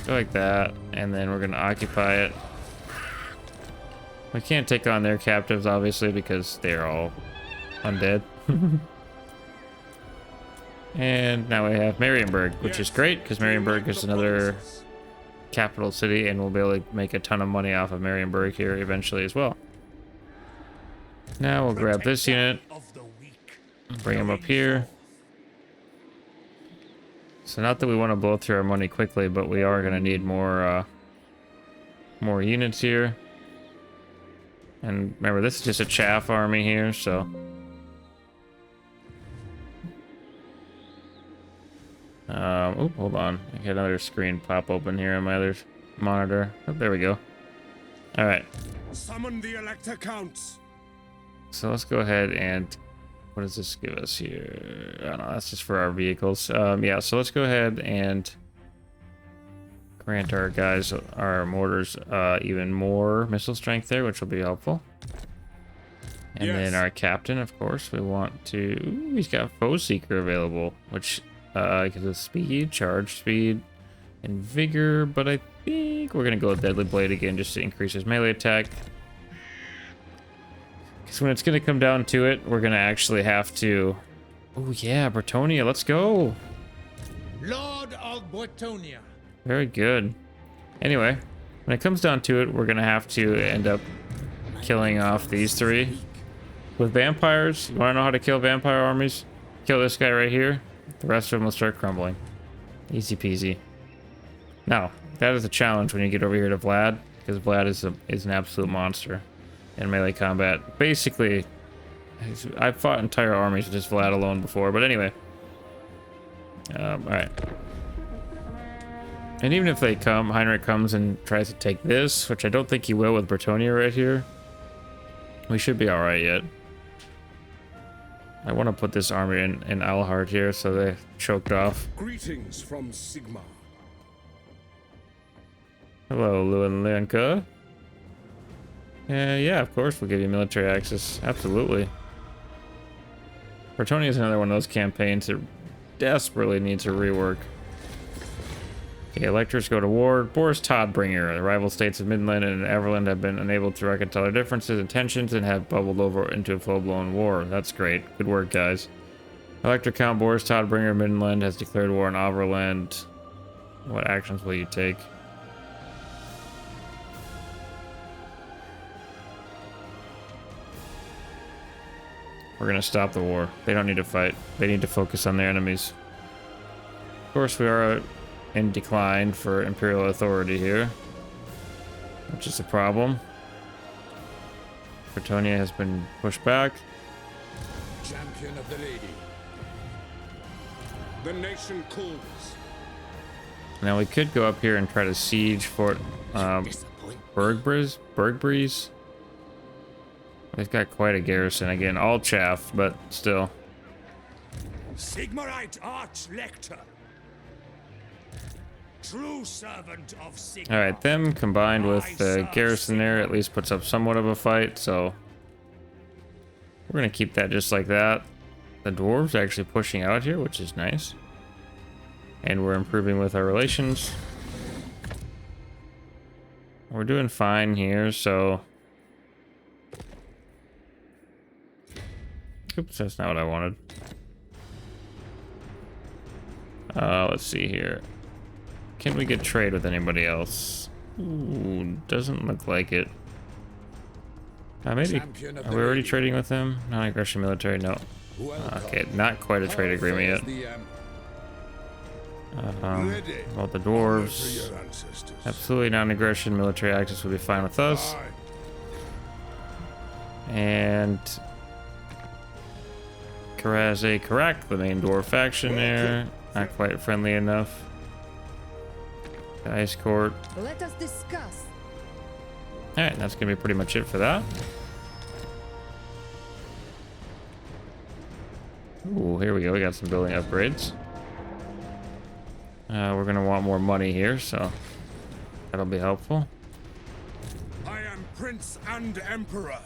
Go like that, and then we're gonna occupy it. We can't take on their captives, obviously, because they're all undead. And now we have Marienburg, which is great, because Marienburg is another capital city, and we'll be able to make a ton of money off of Marienburg here eventually as well. Now we'll grab this unit, bring him up here. So not that we want to blow through our money quickly, but we are going to need more units here. And remember, this is just a chaff army here, so oh, hold on. I got another screen pop open here on my other monitor. Oh, there we go. All right. Summon the Elector Counts. So let's go ahead and what does this give us here? I don't know. That's just for our vehicles. Yeah. So let's go ahead and grant our guys, our mortars, even more missile strength there, which will be helpful. And Yes. then our captain, of course, we want to. Ooh, he's got Foe Seeker available, which gives us speed, charge speed, and vigor. But I think we're gonna go with Deadly Blade again, just to increase his melee attack. Because when it's gonna come down to it, we're gonna actually have to. Oh yeah, Bretonia, let's go. Lord of Bretonia. Very good. Anyway, when it comes down to it, we're gonna have to end up killing off these 3. With vampires, you wanna know how to kill vampire armies? Kill this guy right here. The rest of them will start crumbling. Easy peasy. Now, that is a challenge when you get over here to Vlad, because Vlad is an absolute monster in melee combat. Basically, I've fought entire armies with just Vlad alone before, but anyway. Alright. And even if they come, Heinrich comes and tries to take this, which I don't think he will with Bretonia right here. We should be alright yet. I want to put this army in Alhart here, so they choked off. Greetings from Sigma. Hello, Luanlenka. Yeah, of course we'll give you military access. Absolutely. Bretonia is another one of those campaigns that desperately needs a rework. Okay, electors go to war. Boris Todbringer. The rival states of Midland and Everland have been unable to reconcile their differences and tensions and have bubbled over into a full-blown war. That's great. Good work, guys. Elector Count Boris Todbringer of Midland has declared war on Everland. What actions will you take? We're gonna stop the war. They don't need to fight. They need to focus on their enemies. Of course, we are in decline for imperial authority here, which is a problem. Bretonia has been pushed back. Champion of the lady. The nation calls. Now we could go up here and try to siege Fort Bergbreeze. They've got quite a garrison. Again, all chaff, but still. Sigmarite Archlector. True servant of Sigmar. Alright, them combined with the garrison there at least puts up somewhat of a fight, so we're gonna keep that just like that. The dwarves are actually pushing out here, which is nice. And we're improving with our relations. We're doing fine here, so... Oops, that's not what I wanted. Let's see here. Can we get trade with anybody else? Ooh, doesn't look like it. Maybe. Are we already trading with them? Non-aggression military, no. Okay, not quite a trade agreement yet. Well, the dwarves. Absolutely non-aggression military access would be fine with us. And Karaze Karak, the main dwarf faction there. Not quite friendly enough. The Ice Court. Let us discuss. Alright, that's gonna be pretty much it for that. Ooh, here we go. We got some building upgrades. We're gonna want more money here, so that'll be helpful. I am Prince and Emperor.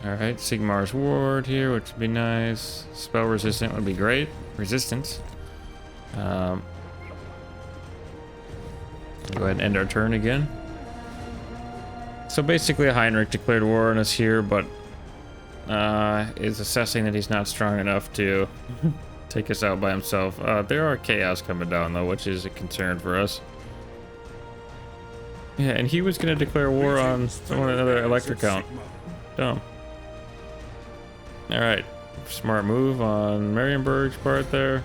Alright, Sigmar's Ward here, which would be nice. Spell resistant would be great. Resistance. We'll go ahead and end our turn again. So basically Heinrich declared war on us here, but is assessing that he's not strong enough to take us out by himself. There are chaos coming down though, which is a concern for us. Yeah, and he was going to declare war on someone, another electric count. Dumb. Alright, smart move on Marienburg's part there.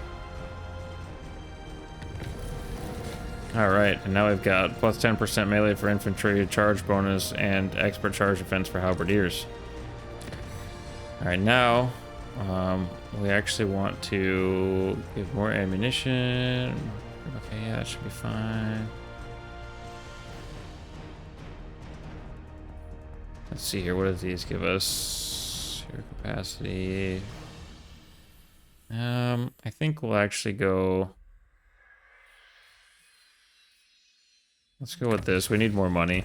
Alright, and now we've got plus 10% melee for infantry, charge bonus, and expert charge defense for halberdiers. Alright, now we actually want to give more ammunition. Okay, yeah, that should be fine. Let's see here, what does these give us? Your capacity. I think we'll actually go. Let's go with this. We need more money.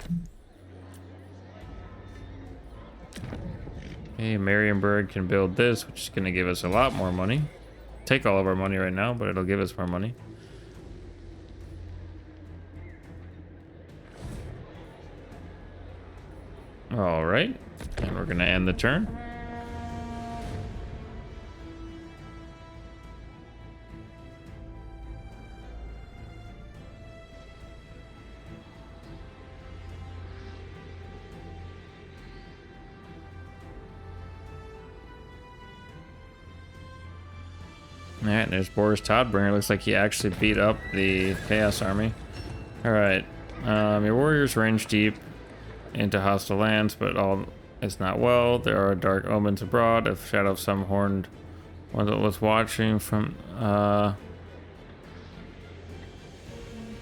Okay, Marienburg can build this, which is going to give us a lot more money. Take all of our money right now, but it'll give us more money. All right, and we're going to end the turn. Alright, there's Boris Todbringer. Looks like he actually beat up the Chaos Army. Alright, your warriors range deep into hostile lands, but all is not well. There are dark omens abroad. A shadow of some horned one that was watching from...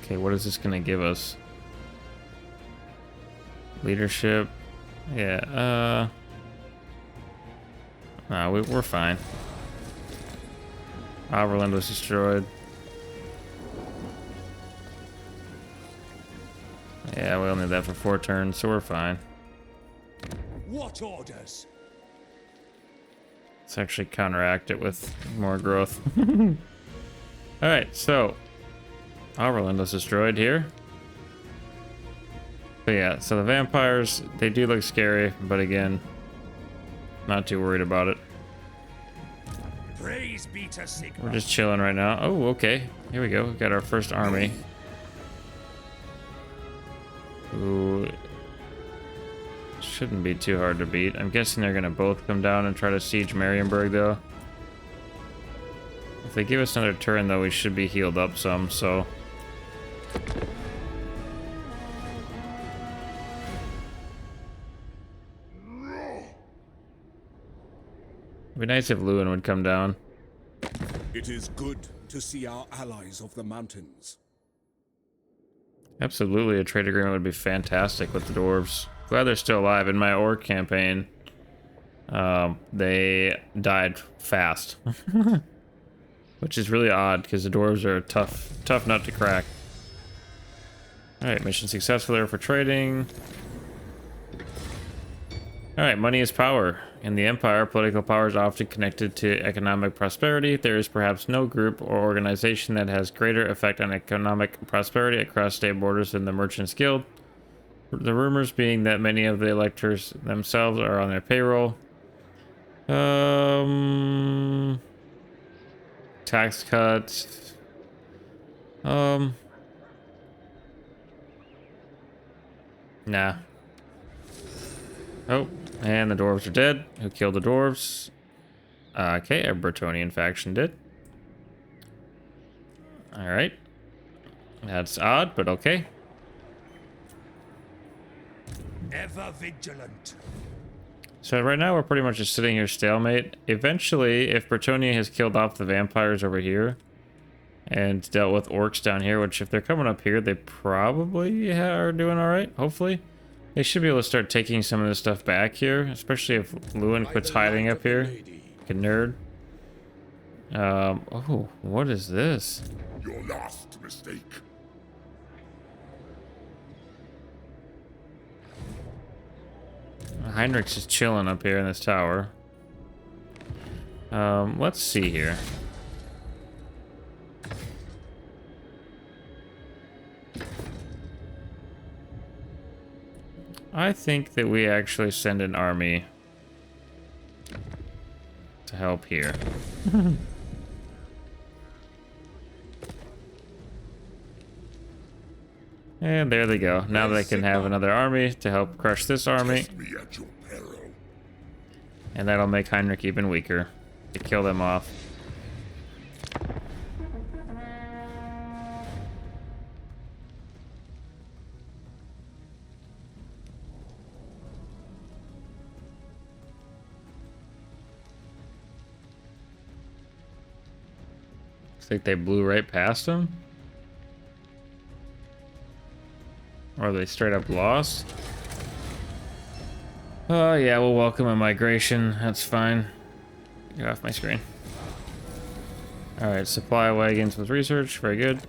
Okay, what is this going to give us? Leadership. Yeah, we're fine. Overland was destroyed. Yeah, we only need that for 4 turns, so we're fine. What orders? Let's actually counteract it with more growth. Alright, so Relentless destroyed here. But yeah, so the vampires, they do look scary, but again, not too worried about it. Praise be to Sigma. We're just chilling right now. Oh, okay. Here we go. We've got our first army. Ooh. Shouldn't be too hard to beat. I'm guessing they're gonna both come down and try to siege Marienburg, though. If they give us another turn, though, we should be healed up some, so... It'd be nice if Lewin would come down. It is good to see our allies of the mountains. Absolutely, a trade agreement would be fantastic with the dwarves. Glad they're still alive. In my orc campaign, they died fast. Which is really odd, because the dwarves are a tough nut to crack. Alright, mission successful there for trading. Alright, money is power. In the Empire, political power is often connected to economic prosperity. There is perhaps no group or organization that has greater effect on economic prosperity across state borders than the Merchants Guild. The rumors being that many of the electors themselves are on their payroll. Tax cuts. Nah. Oh, and the dwarves are dead. Who killed the dwarves? Okay, a Bretonnian faction did. Alright. That's odd, but okay. Ever vigilant. So right now we're pretty much just sitting here stalemate. Eventually, if Bretonia has killed off the vampires over here and dealt with orcs down here, which if they're coming up here, they probably are doing alright, hopefully. They should be able to start taking some of this stuff back here, especially if Lewin quits hiding up here. Like a nerd. Oh, what is this? Your last mistake. Heinrich's just chilling up here in this tower. Let's see here. I think that we actually send an army to help here. And there they go. Now they can have another army to help crush this army. And that'll make Heinrich even weaker to kill them off. Looks like they blew right past him. Or they straight up lost. Oh yeah, we'll welcome a migration. That's fine. Get off my screen. Alright, supply wagons with research. Very good.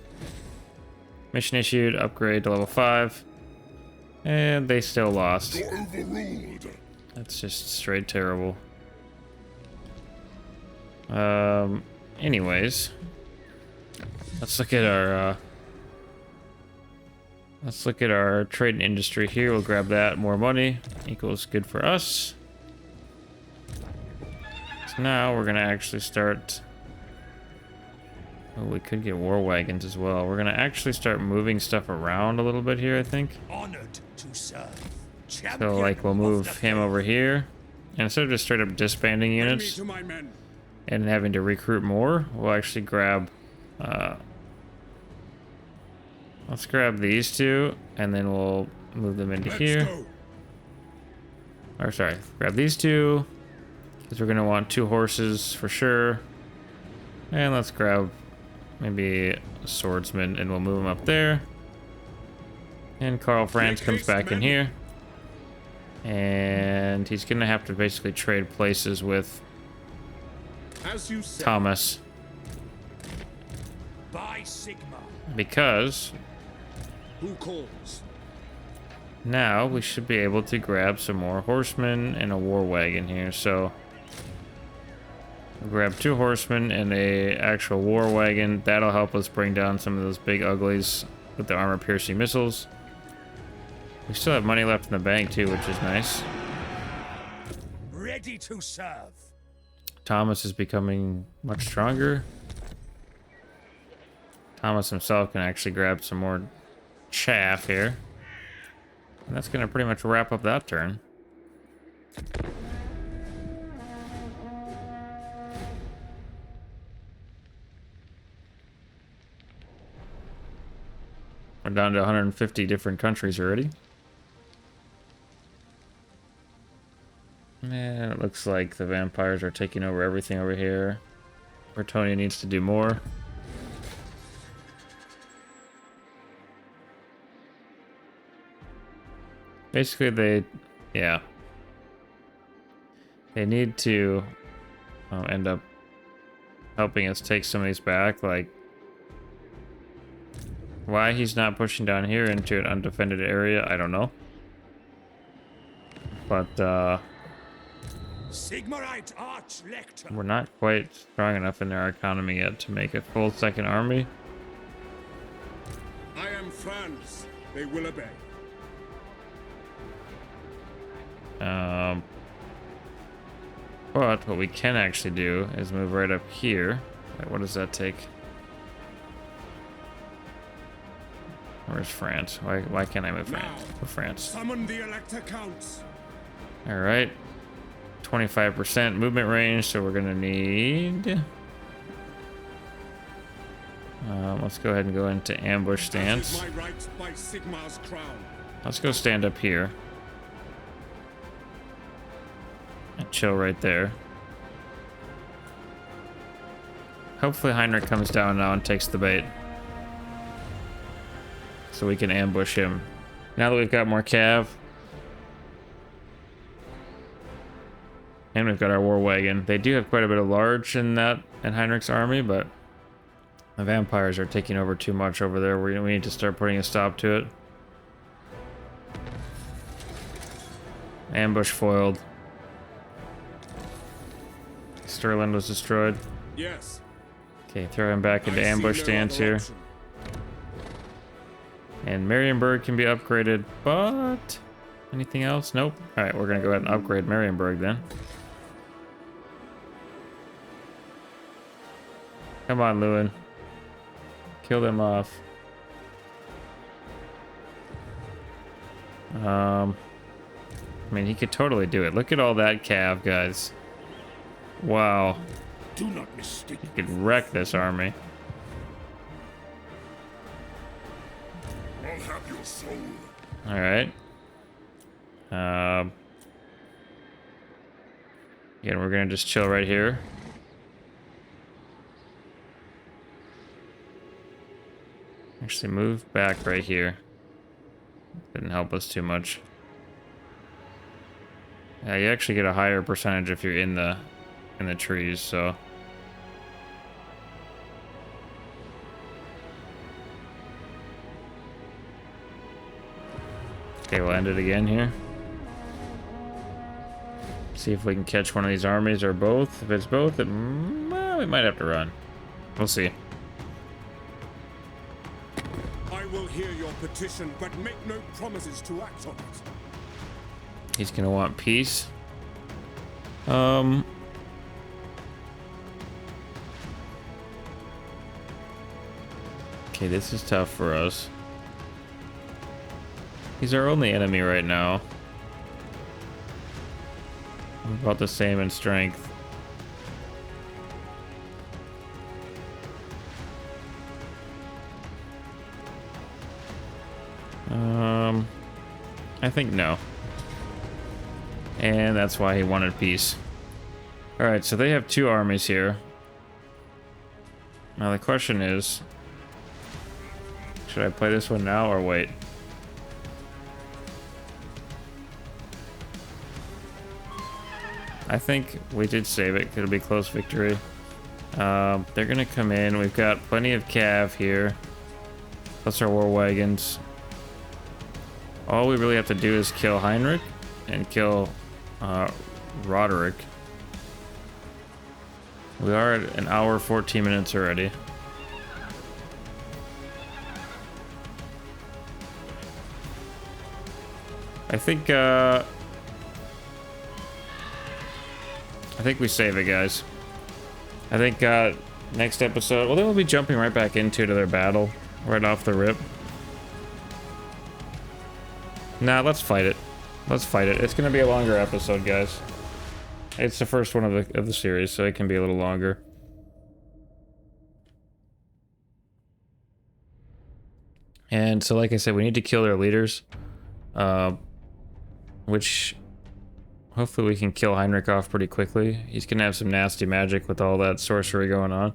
Mission issued. Upgrade to level 5. And they still lost. That's just straight terrible. Anyways. Let's look at our trade and industry here. We'll grab that. More money equals good for us. So now we're gonna actually start. Oh, we could get war wagons as well. We're gonna actually start moving stuff around a little bit here, I think. Honored to serve. So like we'll move him over here. And instead of just straight up disbanding units and having to recruit more, we'll actually grab let's grab these two, and then we'll move them into here. Or sorry, grab these two, because we're going to want 2 horses for sure. And let's grab maybe a swordsman, and we'll move him up there. And Karl Franz comes back in here. And he's going to have to basically trade places with Thomas. By Sigma. Because Who calls? now we should be able to grab some more horsemen and a war wagon here. So We'll grab 2 horsemen and a actual war wagon. That'll help us bring down some of those big uglies with the armor-piercing missiles. We still have money left in the bank too, which is nice. Ready to serve. Thomas is becoming much stronger. Thomas himself can actually grab some more chaff here. And that's gonna pretty much wrap up that turn. We're down to 150 different countries already. And it looks like the vampires are taking over everything over here. Bretonnia needs to do more. Basically, they need to end up helping us take some of these back. Like, why he's not pushing down here into an undefended area, I don't know. But Sigmarite Archlector. we're not quite strong enough in our economy yet to make a full second army. I am Franz. They will obey. But what we can actually do is move right up here. Wait, what does that take? Where's France? Why can't I move France? For France. Summon the Elector Counts. All right. 25% movement range, so we're gonna need. Let's go ahead and go into ambush stance. That is my right by Sigmar's crown. Let's go stand up here. And chill right there. Hopefully Heinrich comes down now and takes the bait. So we can ambush him. Now that we've got more cav. And we've got our war wagon. They do have quite a bit of large in Heinrich's army, but the vampires are taking over too much over there. We need to start putting a stop to it. Ambush foiled. Stirland was destroyed. Yes. Okay, throw him back into I see ambush no stance other here. option. And Marienburg can be upgraded, but anything else? Nope. All right, we're gonna go ahead and upgrade Marienburg then. Come on, Lewin. Kill them off. I mean, he could totally do it. Look at all that cav, guys. Wow. Do not mistake. He could wreck this army. I'll have your soul. All right. Again, we're gonna just chill right here. Actually, move back right here. Didn't help us too much. Yeah, you actually get a higher percentage if you're in the trees. So. Okay, we'll end it again here. See if we can catch one of these armies or both. If it's both, well, we might have to run. We'll see. I will hear your petition, but make no promises to act on it. He's gonna want peace. Okay, this is tough for us. He's our only enemy right now. We're about the same in strength. I think no. And that's why he wanted peace. Alright, so they have 2 armies here. Now the question is, should I play this one now or wait? I think we did save it. It'll be close victory. They're gonna come in. We've got plenty of cav here. Plus our war wagons. All we really have to do is kill Heinrich and kill Roderick. We are at an hour 14 minutes already. I think we save it, guys. I think next episode, well, then we'll be jumping right back into their battle right off the rip. Nah, let's fight it. Let's fight it. It's gonna be a longer episode, guys. It's the first one of the series, so it can be a little longer. And so, like I said, we need to kill their leaders, which hopefully we can kill Heinrich off pretty quickly. He's gonna have some nasty magic with all that sorcery going on.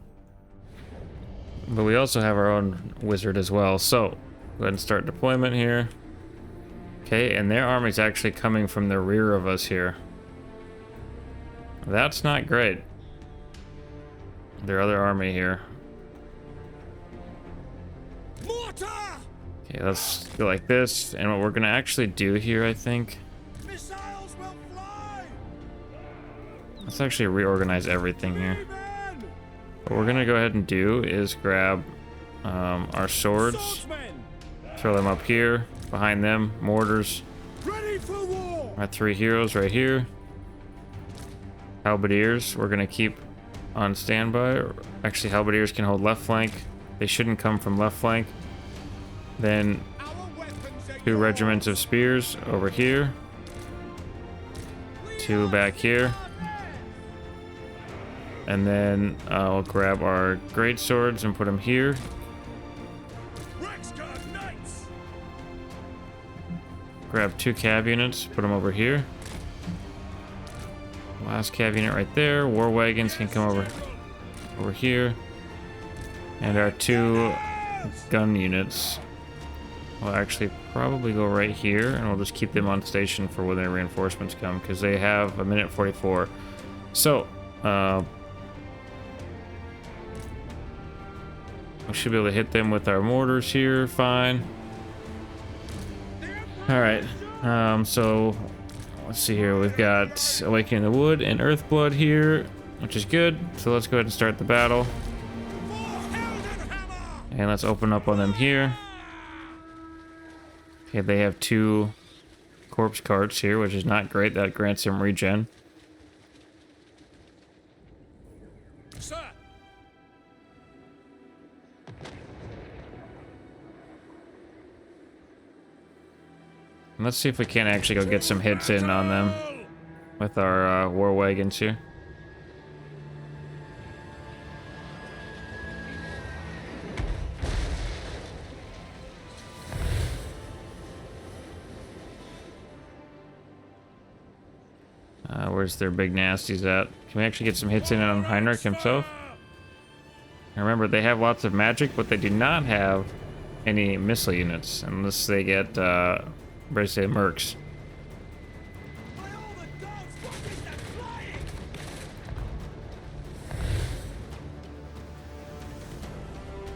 But we also have our own wizard as well. So, go ahead and start deployment here. Okay, and their army's actually coming from the rear of us here. That's not great. Their other army here. Mortar! Okay, let's go like this. And what we're gonna actually do here, I think, Missiles will fly! let's actually reorganize everything here. Amen! What we're gonna go ahead and do is grab our swords, Swordsmen! throw them up here, behind them, mortars, Ready for war! our 3 heroes right here. Halberdiers, we're gonna keep on standby. Actually, halberdiers can hold left flank. They shouldn't come from left flank. Then Our weapons are 2 regiments of spears over here, 2 back here, and then we'll grab our great swords and put them here. Rexguard Knights! Grab 2 cav units, put them over here. Last cav unit right there. War wagons can come over here, and our 2 gun units will actually probably go right here, and we'll just keep them on station for when their reinforcements come, because they have a minute 44. So we should be able to hit them with our mortars here fine. All right, so let's see here. We've got Awakening the Wood and Earthblood here, which is good. So let's go ahead and start the battle. And let's open up on them here. Okay, they have 2 corpse carts here, which is not great. That grants them regen. Sir! And let's see if we can actually go get some hits in on them with our war wagons here. Where's their big nasties at? Can we actually get some hits in on Heinrich himself? And remember, they have lots of magic, but they do not have any missile units unless they get basically mercs.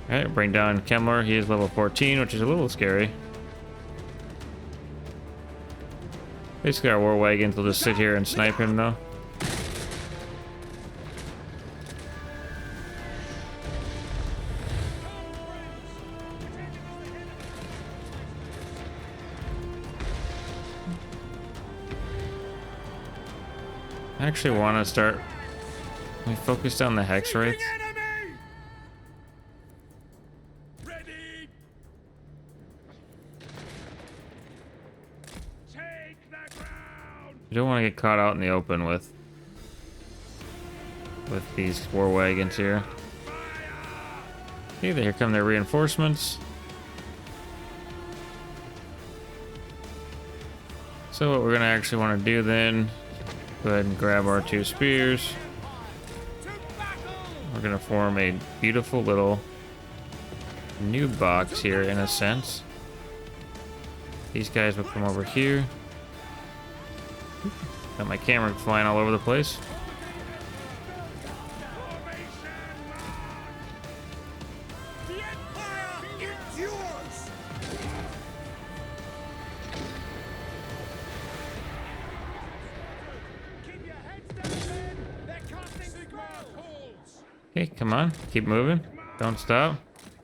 Alright, bring down Kemmler. He is level 14, which is a little scary. Basically, our war wagons will just sit here and snipe him, though. I actually want to start. Can we focus on the hex wraiths? Enemy! Ready! Take the ground! You don't want to get caught out in the open with these war wagons here. Okay, here come their reinforcements. So what we're gonna actually want to do then, go ahead and grab our 2 spears. We're gonna form a beautiful little new box here in a sense. These guys will come over here. Got my camera flying all over the place. The Empire endures! Keep your heads down, men! They're casting spells! Okay, come on. Keep moving. Don't stop.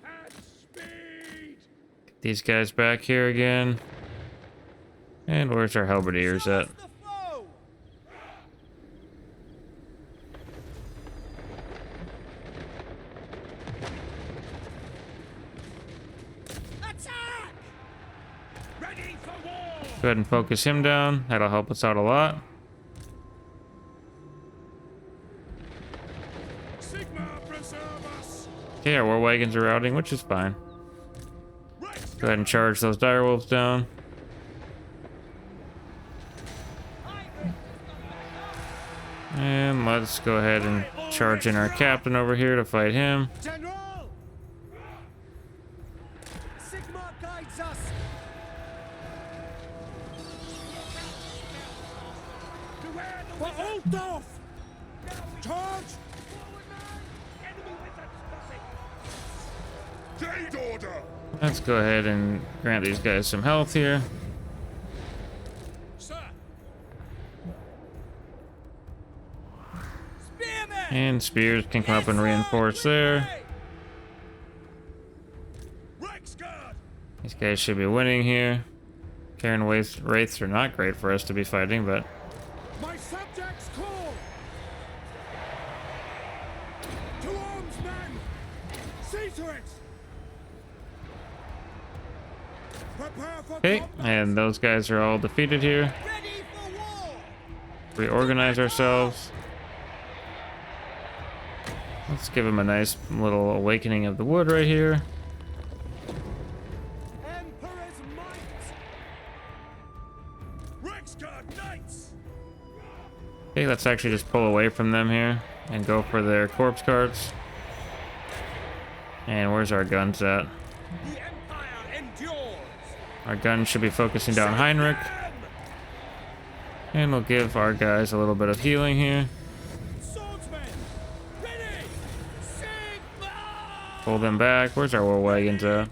At speed! Get these guys back here again. And where's our halberdiers at? Attack! Ready for war! Go ahead and focus him down. That'll help us out a lot. Sigma preserve us! Okay, our war wagons are routing, which is fine. Right! Go ahead and charge those direwolves down. And let's go ahead and charge in our captain over here to fight him. General! Sigma guides us! Beware the For Altdorf! Charge! enemy wizard spotted! Jade order! Let's go ahead and grant these guys some health here. Sir! Spearman! And spears can come up and reinforce there. Reichsguard! These guys should be winning here. Karen Wraiths are not great for us to be fighting, but My subjects call! To arms, men! See to it! Prepare for okay. combat! And those guys are all defeated here. Ready for war! Reorganize ourselves. Let's give him a nice little awakening of the wood right here. Emperor's might! Reichsguard Knights! Okay, let's actually just pull away from them here and go for their corpse carts. And where's our guns at? The Empire endures! Our guns should be focusing down Heinrich. And we'll give our guys a little bit of healing here. Swordsmen! Ready! Sigma! Pull them back. Where's our war wagons at?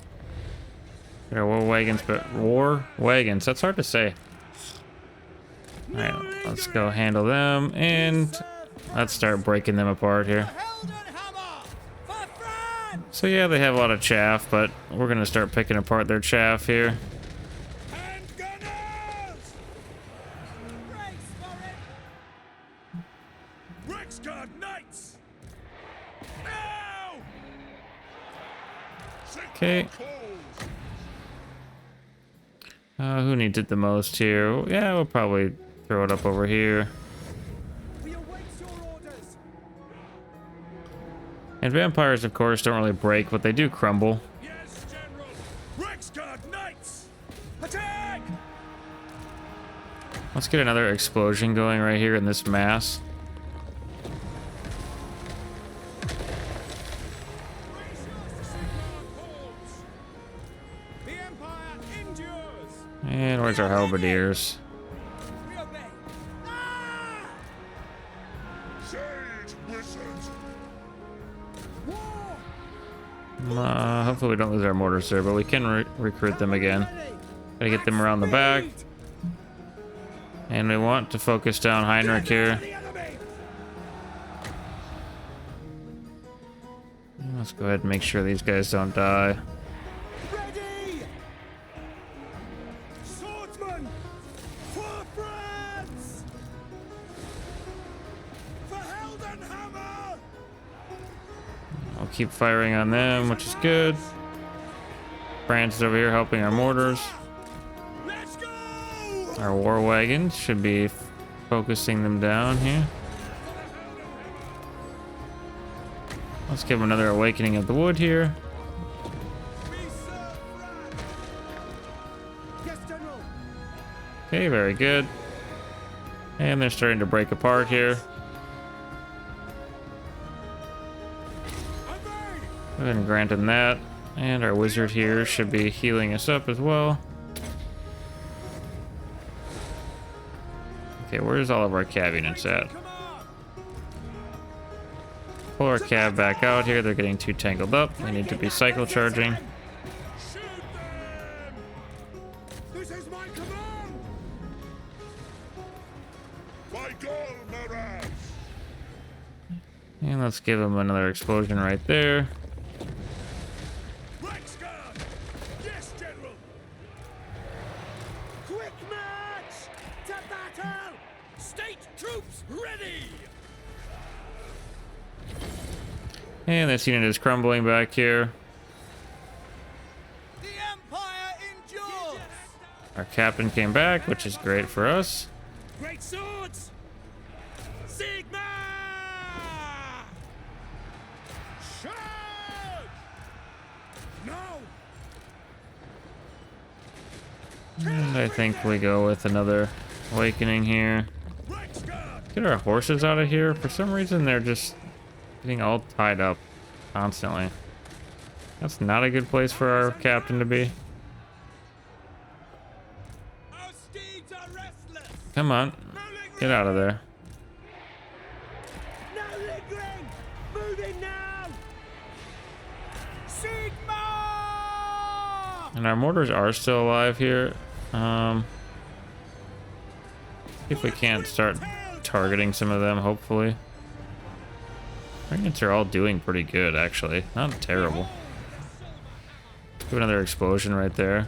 Our war wagons, but war wagons. That's hard to say. Alright, let's go handle them and let's start breaking them apart here. Heldenhammer! For France! So yeah, they have a lot of chaff, but we're gonna start picking apart their chaff here. And gunners! Brace for it! Reichsguard Knights! Now! Okay. Who needs it the most here? Yeah, we'll probably throw it up over here. We await your orders! And vampires, of course, don't really break, but they do crumble. Yes, General! Reichsguard Knights! Attack! Let's get another explosion going right here in this mass. The Empire endures! And where's our halberdiers? We obey! Ah! Sage wizards! Hopefully we don't lose our mortars there, but we can recruit them again. Gotta get them around the back. And we want to focus down Heinrich here. The enemy! Let's go ahead and make sure these guys don't die. Ready! Swordsman! For France! For Heldenhammer! I'll keep firing on them, which is good. France is over here helping our mortars. Let's go! Our war wagons should be focusing them down here. Let's give them another awakening of the wood here. We serve France! Yes, General! Okay, very good. And they're starting to break apart here. Obey! Go ahead and grant them that. And our wizard here should be healing us up as well. Okay, where's all of our cab units at? Come on! Pull our cab back out here. They're getting too tangled up. We need to be cycle charging. Shoot them! This is my command! By Gol Maraz! And let's give him another explosion right there. Reichsguard! Yes, General! Quick march! To battle! State troops ready! And this unit is crumbling back here. The Empire endures! Our captain came back, which is great for us. Great swords! Sigma! Charge! Now! And I think we go with another awakening here. Reichsguard! Get our horses out of here. For some reason, they're just getting all tied up constantly. That's not a good place for our captain to be. Our steeds are restless! Come on, get out of there. No lingering! Moving now! Sigma! And our mortars are still alive here. If we can't start targeting some of them, hopefully. Our units are all doing pretty good, actually. Not terrible. Do another explosion right there.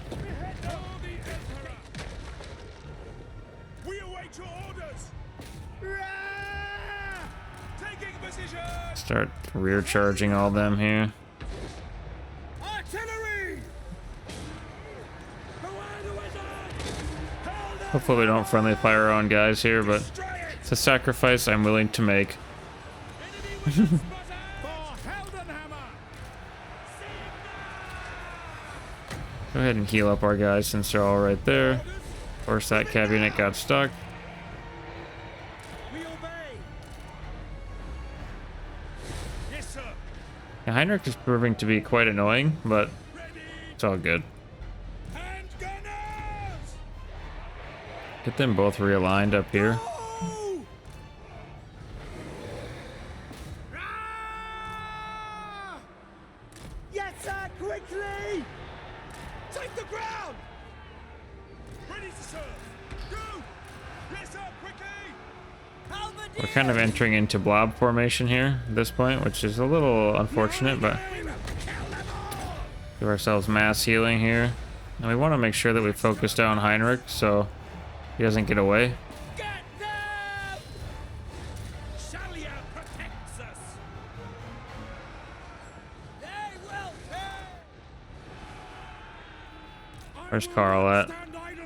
We await your orders! Taking position! Start rear charging all them here. Artillery! Away the wizard! Hold up! Hopefully we don't friendly fire our own guys here, but Destroy it! it's a sacrifice I'm willing to make. Enemy wizard spotted! For Heldenhammer! Go ahead and heal up our guys since they're all right there. Of course, that cav unit got stuck. We obey! Yes, sir! Yeah, Heinrich is proving to be quite annoying, but Ready! it's all good. And gunners! Get them both realigned up here. Oh! Yes, sir! Quickly! Take the ground! Ready to serve! Go! Yes, sir, quickly! We're kind of entering into blob formation here at this point, which is a little unfortunate, but give ourselves mass healing here. And we want to make sure that we focus down Heinrich so he doesn't get away. Get them! Shalia protects us! They will turn! Where's Karl at? Stand idle!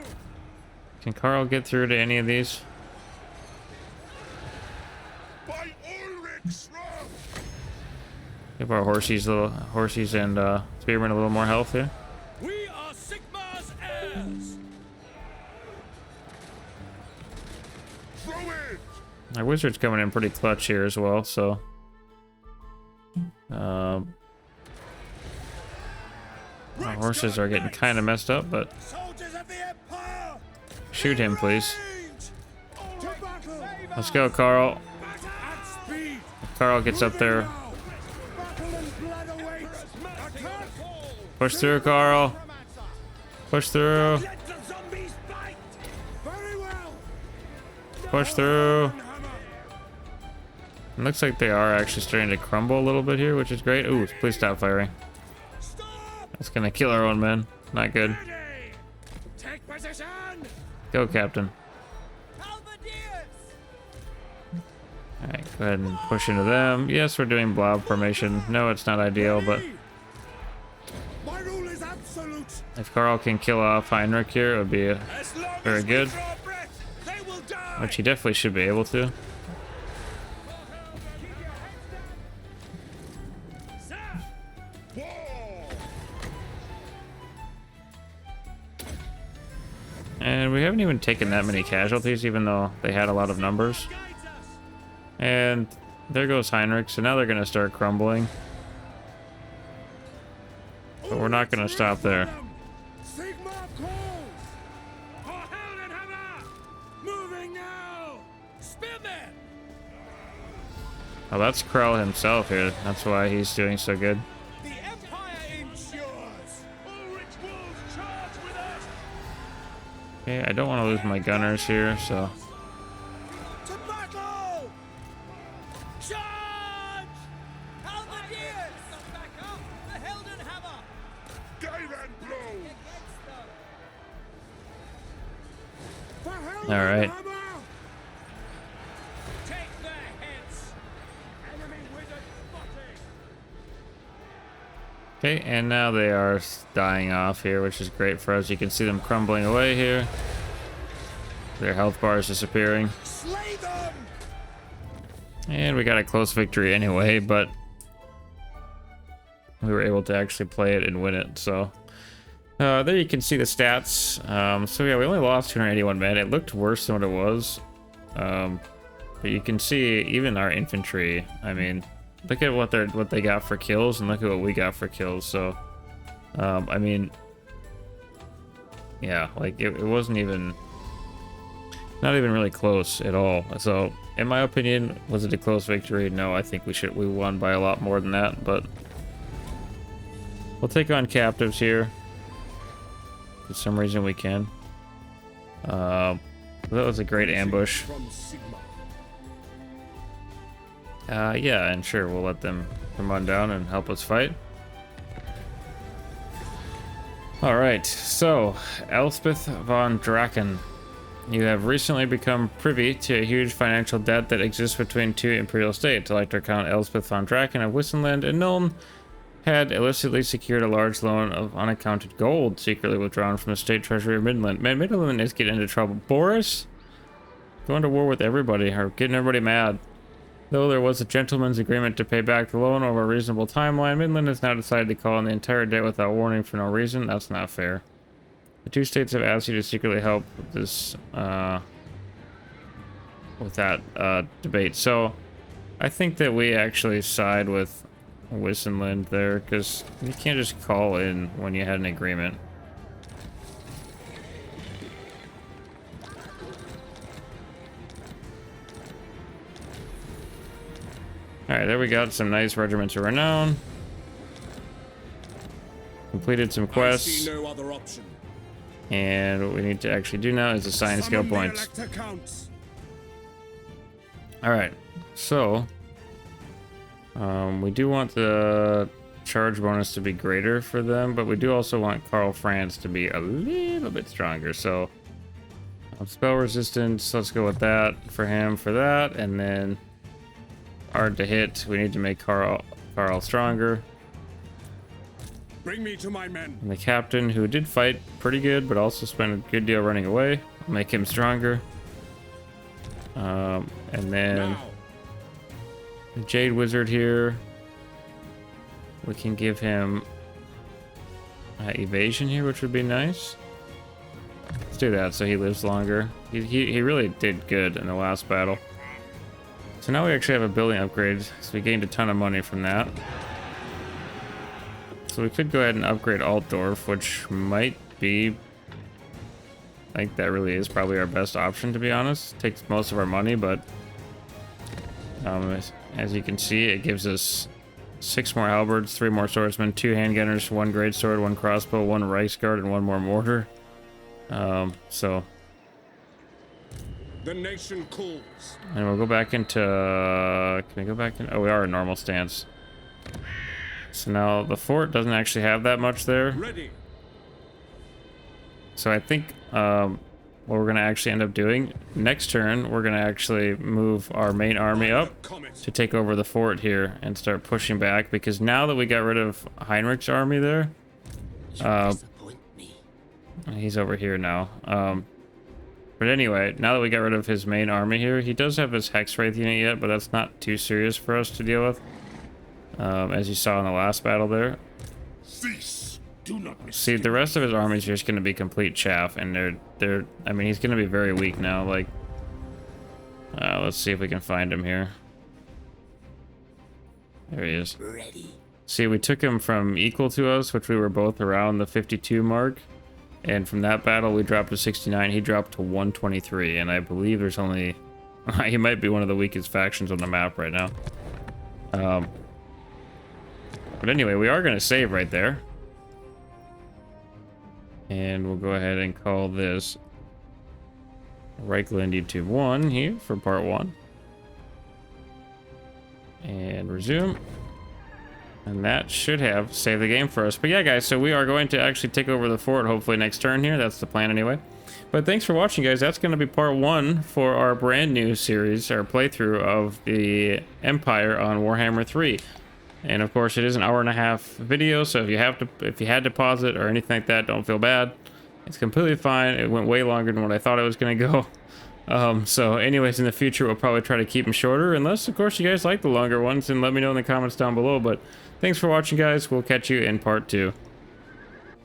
Can Karl get through to any of these? By Ulrich's wrath! Give our horsies and spearmen a little more health here. We are Sigma's heirs! Throw it! Our wizard's coming in pretty clutch here as well, so our horses are getting kind of messed up, but Soldiers of the Empire! shoot him, please. To battle! Let's go, Karl. At speed! If Karl gets up there. Now! Battle and blood awaits! Attack! Push through, Karl. Push through. Let the zombies fight! Very well! Push through. Hammer! It looks like they are actually starting to crumble a little bit here, which is great. Ooh, please stop firing. Stop! That's gonna kill our own men. Not good. Ready! Take position! Go, Captain. Halberdiers! Alright, go ahead and push into them. Yes, we're doing blob formation. No, it's not ideal, but My rule is absolute! if Karl can kill off Heinrich here, it would be As long very as we good. draw breath, they will die! Which he definitely should be able to. Sir! War! And we haven't even taken that many casualties, even though they had a lot of numbers. Guides us! And there goes Heinrich, so now they're gonna start crumbling. But we're not gonna stop there. Sigma calls! For Heldenhammer! Moving now! Spearmen! Oh, that's Karl himself here. That's why he's doing so good. The Empire ensures! Ulrich wolves charge with us! Okay, I don't want to lose my gunners here, so To battle! Charge! All right. Warhammer! Take their heads! Enemy wizard spotted! Okay, and now they are dying off here, which is great for us. You can see them crumbling away here. Their health bar is disappearing. Slay them! And we got a close victory anyway, but we were able to actually play it and win it. So there you can see the stats. So yeah, we only lost 281 men. It looked worse than what it was. But you can see even our infantry. I mean, look at what they got for kills, and look at what we got for kills. So I mean, yeah, like it wasn't even. Not even really close at all. So, in my opinion, was it a close victory? No, I think we won by a lot more than that, but we'll take on captives here. For some reason we can. That was a great ambush. From Sigma. Yeah, and sure, we'll let them come on down and help us fight. Alright, so, Elspeth von Draken. You have recently become privy to a huge financial debt that exists between two imperial states. Elector Count Elspeth von Draken of Wissenland and Nuln had illicitly secured a large loan of unaccounted gold secretly withdrawn from the state treasury of Midland. Man, Midland is getting into trouble. Boris? Going to war with everybody, or getting everybody mad. Though there was a gentleman's agreement to pay back the loan over a reasonable timeline, Midland has now decided to call on the entire debt without warning for no reason. That's not fair. The two states have asked you to secretly help with this, with that debate. So, I think that we actually side with Wissenland there, because you can't just call in when you had an agreement. Alright, there we got some nice regiments of renown. Completed some I quests. see no other option. And what we need to actually do now is assign skill Summon the points. Elector Counts. Alright, so we do want the charge bonus to be greater for them, but we do also want Karl Franz to be a little bit stronger. So spell resistance, let's go with that for him for that, and then hard to hit, we need to make Karl stronger. Bring me to my men. And the captain, who did fight pretty good, but also spent a good deal running away, make him stronger. And then Now. the Jade Wizard here, we can give him evasion here, which would be nice. Let's do that so he lives longer. He really did good in the last battle. So now we actually have a building upgrade, so we gained a ton of money from that. So we could go ahead and upgrade Altdorf, which might be, I think that really is probably our best option, to be honest. Takes most of our money, but as you can see, it gives us 6 more halberds, 3 more swordsmen, 2 handgunners, 1 greatsword, 1 crossbow, 1 Reichsguard, and 1 more mortar. So The nation calls. and we'll go back into can we go back in? Oh, we are in normal stance. So now the fort doesn't actually have that much there. Ready. So I think what we're going to actually end up doing next turn, we're going to actually move our main army up to take over the fort here and start pushing back, because now that we got rid of Heinrich's army there, he's over here now. But anyway, now that we got rid of his main army here, he does have his Hexwraith unit yet, but that's not too serious for us to deal with. As you saw in the last battle there. Cease. Do not miss. See, the rest of his army is just going to be complete chaff, and I mean, he's going to be very weak now. Like, let's see if we can find him here. There he is. Ready. See, we took him from equal to us, which we were both around the 52 mark, and from that battle we dropped to 69. He dropped to 123, and I believe there's only he might be one of the weakest factions on the map right now. But anyway, we are going to save right there. And we'll go ahead and call this Reichland YouTube 1 here for part 1. And resume. And that should have saved the game for us. But yeah, guys, so we are going to actually take over the fort hopefully next turn here. That's the plan anyway. But thanks for watching, guys. That's going to be part 1 for our brand new series, our playthrough of the Empire on Warhammer 3. And of course, it is an 1.5-hour video, so if you had to pause it or anything like that, don't feel bad. It's completely fine. It went way longer than what I thought it was going to go. So anyways, in the future, we'll probably try to keep them shorter, unless, of course, you guys like the longer ones, and let me know in the comments down below. But thanks for watching, guys. We'll catch you in part 2.